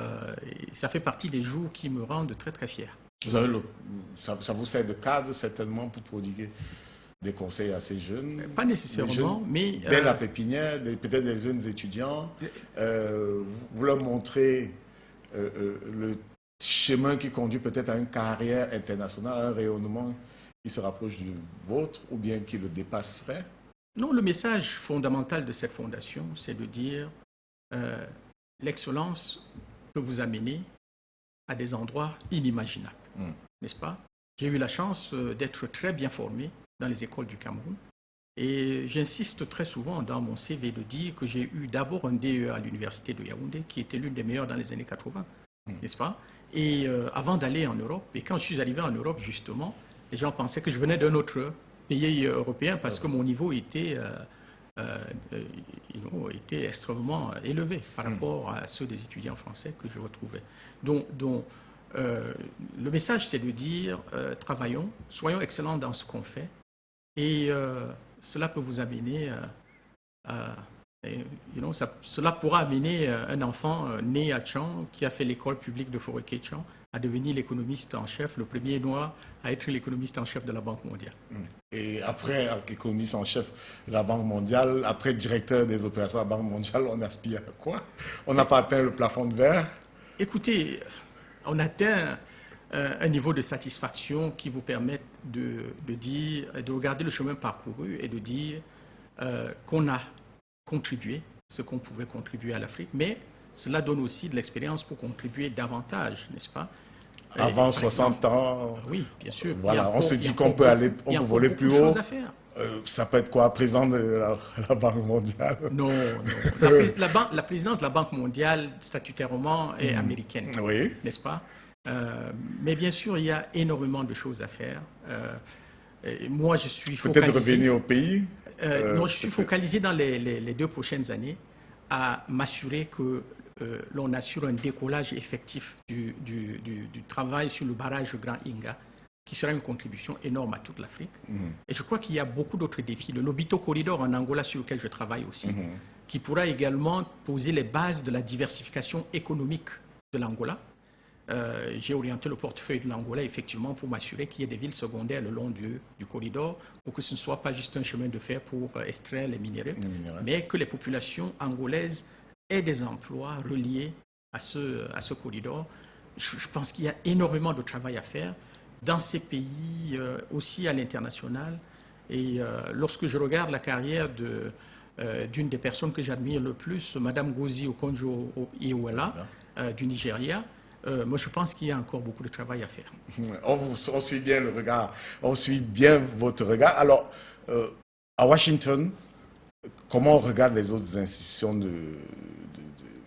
ça fait partie des jours qui me rendent très très fier. Vous avez ça vous sert de cadre certainement pour prodiguer des conseils à ces jeunes? Pas nécessairement, jeunes, mais... dès la pépinière, peut-être des jeunes étudiants, vous leur montrez le chemin qui conduit peut-être à une carrière internationale, à un rayonnement qui se rapproche du vôtre ou bien qui le dépasserait? Non, le message fondamental de cette fondation, c'est de dire l'excellence peut vous amener à des endroits inimaginables, n'est-ce pas? J'ai eu la chance d'être très bien formé dans les écoles du Cameroun et j'insiste très souvent dans mon CV de dire que j'ai eu d'abord un DEA à l'université de Yaoundé qui était l'une des meilleures dans les années 80, n'est-ce pas? Et avant d'aller en Europe, et quand je suis arrivé en Europe justement, les gens pensaient que je venais d'un autre pays européen parce que mon niveau était extrêmement élevé par rapport à ceux des étudiants français que je retrouvais. Donc le message, c'est de dire travaillons, soyons excellents dans ce qu'on fait et cela peut vous amener cela pourra amener un enfant né à Tchang qui a fait l'école publique de Fouré-Kétchang à devenir l'économiste en chef, le premier noir à être l'économiste en chef de la Banque mondiale. Et après économiste en chef de la Banque mondiale, après directeur des opérations de la Banque mondiale, on aspire à quoi? On n'a pas atteint le plafond de verre? Écoutez, on atteint un niveau de satisfaction qui vous permet de dire, de regarder le chemin parcouru et de dire qu'on a contribué ce qu'on pouvait contribuer à l'Afrique, mais cela donne aussi de l'expérience pour contribuer davantage, n'est-ce pas? Avant 60 ans, oui, bien sûr. Voilà, on se dit qu'on peut aller, on peut voler plus haut. Ça peut être quoi, président de la Banque mondiale? Non. La présidence de la Banque mondiale, statutairement, est américaine, oui. N'est-ce pas? Mais bien sûr, il y a énormément de choses à faire. Moi, je suis focalisé... Peut-être revenir au pays? Non, je suis focalisé dans les 2 prochaines années à m'assurer que l'on assure un décollage effectif du travail sur le barrage Grand Inga, qui sera une contribution énorme à toute l'Afrique. Et je crois qu'il y a beaucoup d'autres défis. Le Lobito Corridor en Angola, sur lequel je travaille aussi, qui pourra également poser les bases de la diversification économique de l'Angola. J'ai orienté le portefeuille de l'Angola effectivement pour m'assurer qu'il y ait des villes secondaires le long du corridor, pour que ce ne soit pas juste un chemin de fer pour extraire les minéraux, mais que les populations angolaises aient des emplois reliés à ce corridor. Je pense qu'il y a énormément de travail à faire dans ces pays, aussi à l'international. Et lorsque je regarde la carrière d'une des personnes que j'admire le plus, Madame Ngozi Okonjo-Iweala, du Nigeria, moi, je pense qu'il y a encore beaucoup de travail à faire. On suit bien le regard, on suit bien votre regard. Alors, à Washington, comment on regarde les autres institutions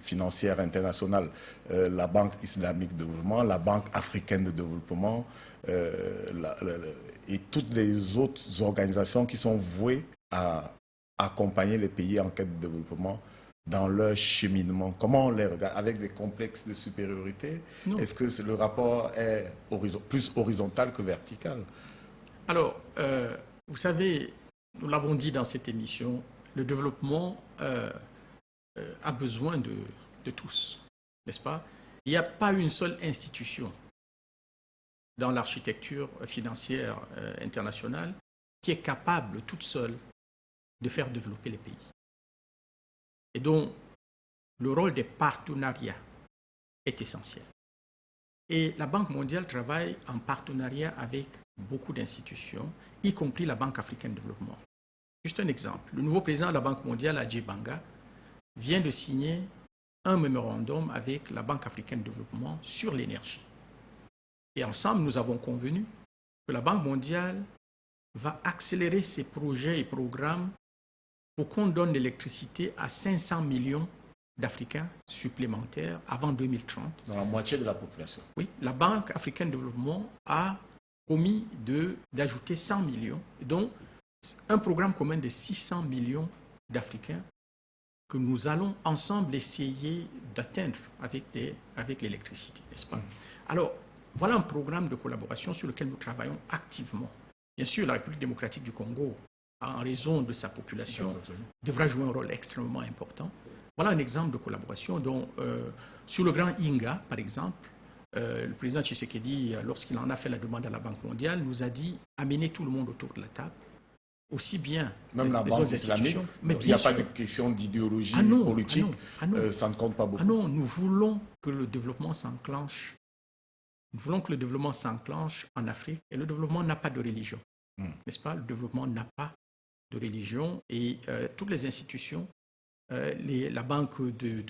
financières internationales, la Banque islamique de développement, la Banque africaine de développement et toutes les autres organisations qui sont vouées à accompagner les pays en quête de développement dans leur cheminement? Comment on les regarde? Avec des complexes de supériorité? Est-ce que le rapport est plus horizontal que vertical? Alors, vous savez, nous l'avons dit dans cette émission, le développement a besoin de tous, n'est-ce pas? Il n'y a pas une seule institution dans l'architecture financière internationale qui est capable toute seule de faire développer les pays. Et donc, le rôle des partenariats est essentiel. Et la Banque mondiale travaille en partenariat avec beaucoup d'institutions, y compris la Banque africaine de développement. Juste un exemple, le nouveau président de la Banque mondiale, Adjei Banga, vient de signer un mémorandum avec la Banque africaine de développement sur l'énergie. Et ensemble, nous avons convenu que la Banque mondiale va accélérer ses projets et programmes pour qu'on donne l'électricité à 500 millions d'Africains supplémentaires avant 2030. Dans la moitié de la population. Oui, la Banque africaine de développement a promis d'ajouter 100 millions. Donc, un programme commun de 600 millions d'Africains que nous allons ensemble essayer d'atteindre avec l'électricité, n'est-ce pas? Alors, voilà un programme de collaboration sur lequel nous travaillons activement. Bien sûr, la République démocratique du Congo, en raison de sa population, devra jouer un rôle extrêmement important. Voilà un exemple de collaboration dont, sur le Grand Inga, par exemple, le président Tshisekedi, lorsqu'il en a fait la demande à la Banque mondiale, nous a dit amener tout le monde autour de la table, aussi bien même la Banque islamique, il n'y a pas de question d'idéologie politique, ça ne compte pas beaucoup. Ah non, nous voulons que le développement s'enclenche. Nous voulons que le développement s'enclenche en Afrique, et le développement n'a pas de religion, n'est-ce pas? Le développement n'a pas de religion, et toutes les institutions, la banque des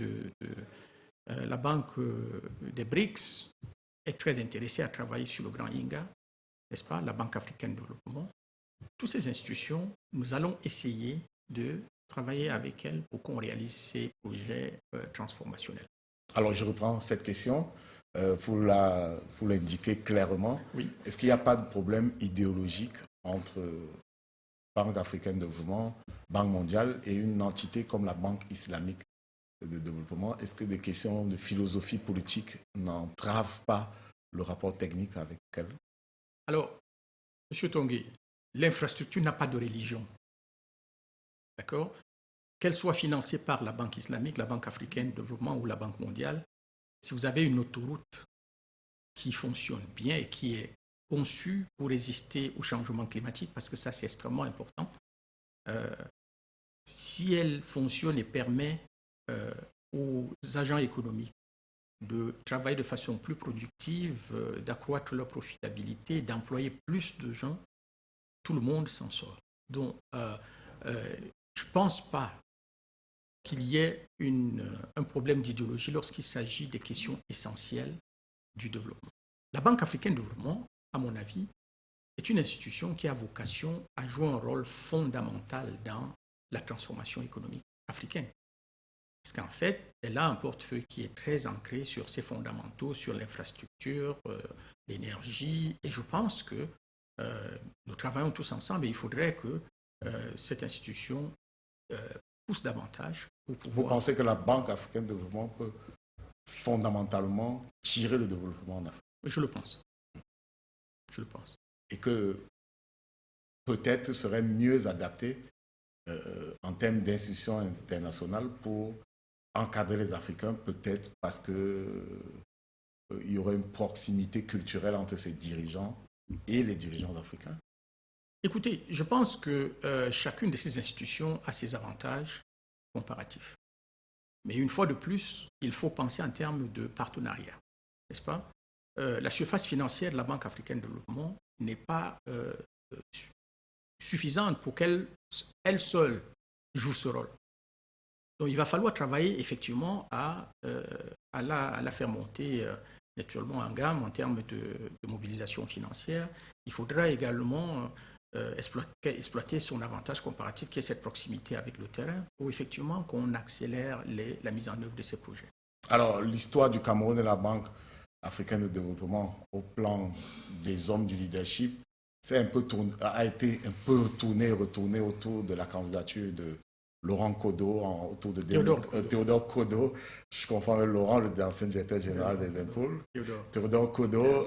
BRICS est très intéressée à travailler sur le Grand Inga, n'est-ce pas? La Banque africaine de développement. Toutes ces institutions, nous allons essayer de travailler avec elles pour qu'on réalise ces projets transformationnels. Alors, je reprends cette question pour l'indiquer clairement. Oui. Est-ce qu'il n'y a pas de problème idéologique entre Banque africaine de développement, Banque mondiale et une entité comme la Banque islamique de développement? Est-ce que des questions de philosophie politique n'entravent pas le rapport technique avec elle? Alors, M. Tongué, l'infrastructure n'a pas de religion. D'accord? Qu'elle soit financée par la Banque islamique, la Banque africaine de développement ou la Banque mondiale, si vous avez une autoroute qui fonctionne bien et qui est conçue pour résister au changement climatique, parce que ça c'est extrêmement important, si elle fonctionne et permet aux agents économiques de travailler de façon plus productive, d'accroître leur profitabilité, d'employer plus de gens, tout le monde s'en sort. Donc, je ne pense pas qu'il y ait un problème d'idéologie lorsqu'il s'agit des questions essentielles du développement. La Banque africaine de développement, à mon avis, est une institution qui a vocation à jouer un rôle fondamental dans la transformation économique africaine. Parce qu'en fait, elle a un portefeuille qui est très ancré sur ses fondamentaux, sur l'infrastructure, l'énergie, et je pense que nous travaillons tous ensemble et il faudrait que cette institution pousse davantage pour pouvoir... Vous pensez que la Banque africaine de développement peut fondamentalement tirer le développement en Afrique? Je le pense. Je le pense. Et que peut-être serait mieux adapté en termes d'institutions internationales pour encadrer les Africains, peut-être parce que il y aurait une proximité culturelle entre ces dirigeants et les dirigeants africains? Écoutez, je pense que chacune de ces institutions a ses avantages comparatifs. Mais une fois de plus, il faut penser en termes de partenariat, n'est-ce pas? La surface financière de la Banque africaine de développement n'est pas suffisante pour qu'elle seule joue ce rôle. Donc il va falloir travailler effectivement à la faire monter naturellement en gamme en termes de mobilisation financière. Il faudra également exploiter son avantage comparatif qui est cette proximité avec le terrain pour effectivement qu'on accélère la mise en œuvre de ces projets. Alors l'histoire du Cameroun et la Banque africaine de développement au plan des hommes du leadership a été un peu retourné autour de la candidature de Laurent Kodo, autour de Théodore Kodo. Je confonds avec Laurent, l'ancien directeur général des impôts. Théodore Kodo,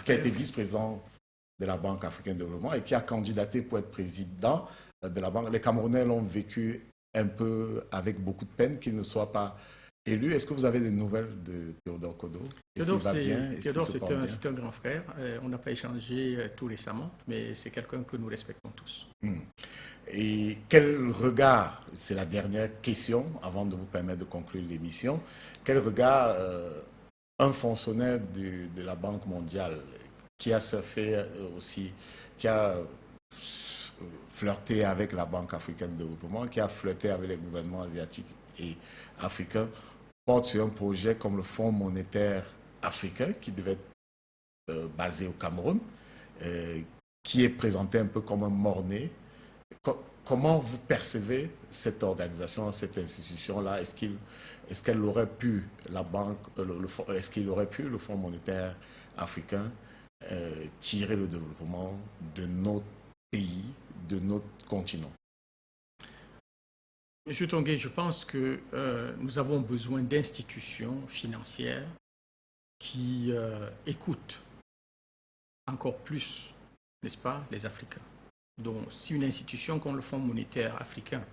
qui a été vice-président de la Banque africaine de développement et qui a candidaté pour être président de la Banque. Les Camerounais l'ont vécu un peu avec beaucoup de peine qu'il ne soit pas élu. Est-ce que vous avez des nouvelles de Théodore Kodo? Théodore, c'est un grand frère. On n'a pas échangé tout récemment, mais c'est quelqu'un que nous respectons tous. Et quel regard, c'est la dernière question avant de vous permettre de conclure l'émission, quel regard un fonctionnaire de la Banque mondiale qui a surfé aussi, qui a flirté avec la Banque africaine de développement, qui a flirté avec les gouvernements asiatiques et africains, porte sur un projet comme le Fonds monétaire africain qui devait être basé au Cameroun, qui est présenté un peu comme un mort-né. Comment vous percevez cette organisation, cette institution-là? Est-ce qu'elle aurait pu, est-ce qu'il aurait pu, le Fonds monétaire africain, tirer le développement de notre pays, de notre continent? Monsieur Tongué, je pense que nous avons besoin d'institutions financières qui écoutent encore plus, n'est-ce pas, les Africains. Donc, si une institution comme le Fonds monétaire africain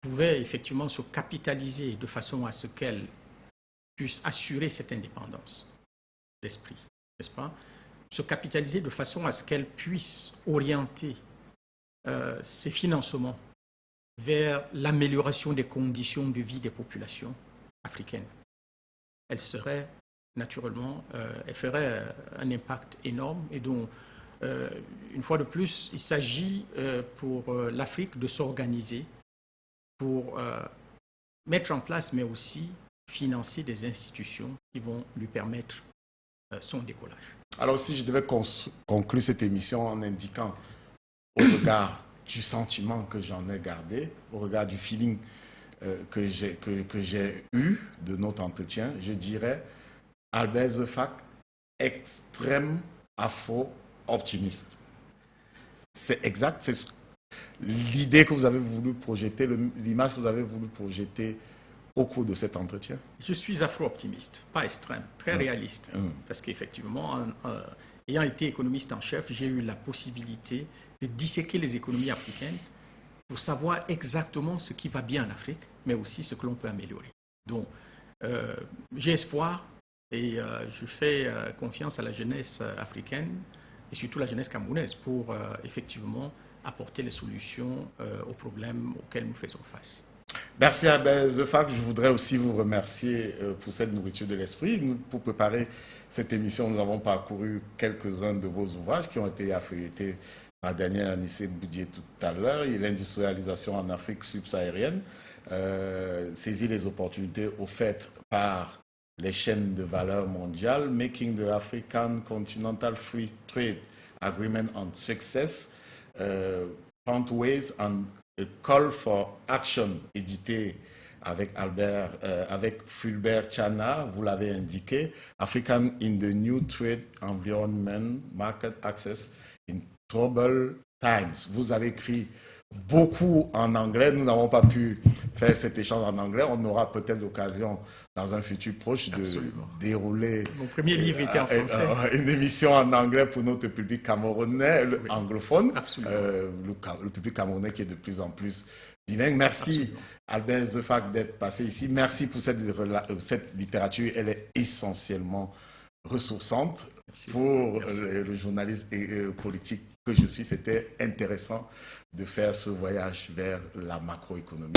pouvait effectivement se capitaliser de façon à ce qu'elle puisse assurer cette indépendance d'esprit, n'est-ce pas, se capitaliser de façon à ce qu'elle puisse orienter ses financements vers l'amélioration des conditions de vie des populations africaines. Elle serait naturellement, elle ferait un impact énorme et donc, une fois de plus, il s'agit pour l'Afrique de s'organiser pour mettre en place, mais aussi financer des institutions qui vont lui permettre son décollage. Alors, si je devais conclure cette émission en indiquant, au regard du sentiment que j'en ai gardé, au regard du feeling que j'ai eu de notre entretien, je dirais Albert Zefak, extrême afro-optimiste. C'est exact, c'est l'idée que vous avez voulu projeter, l'image que vous avez voulu projeter au cours de cet entretien? Je suis afro-optimiste, pas extrême, très réaliste. Parce qu'effectivement, ayant été économiste en chef, j'ai eu la possibilité de disséquer les économies africaines pour savoir exactement ce qui va bien en Afrique, mais aussi ce que l'on peut améliorer. Donc, j'ai espoir et je fais confiance à la jeunesse africaine et surtout la jeunesse camerounaise pour effectivement apporter les solutions aux problèmes auxquels nous faisons face. Merci Abel Zefak. Je voudrais aussi vous remercier pour cette nourriture de l'esprit. Pour préparer cette émission, nous avons parcouru quelques-uns de vos ouvrages qui ont été affrétés par Daniel Anissé Boudier tout à l'heure. Il y a l'industrialisation en Afrique subsaharienne, saisir les opportunités offertes par les chaînes de valeur mondiales, Making the African Continental Free Trade Agreement on Success, Pathways and a Call for Action, édité avec Fulbert Chana, vous l'avez indiqué, African in the New Trade Environment, Market Access in Troubled Times. Vous avez écrit beaucoup en anglais. Nous n'avons pas pu faire cet échange en anglais. On aura peut-être l'occasion dans un futur proche de dérouler Mon premier livre était en français. Une émission en anglais pour notre public camerounais, anglophone, le public camerounais qui est de plus en plus bilingue. Merci Albert Zefak d'être passé ici. Merci pour cette littérature. Elle est essentiellement ressourçante. Merci. Pour le journaliste politique que je suis, c'était intéressant de faire ce voyage vers la macroéconomie.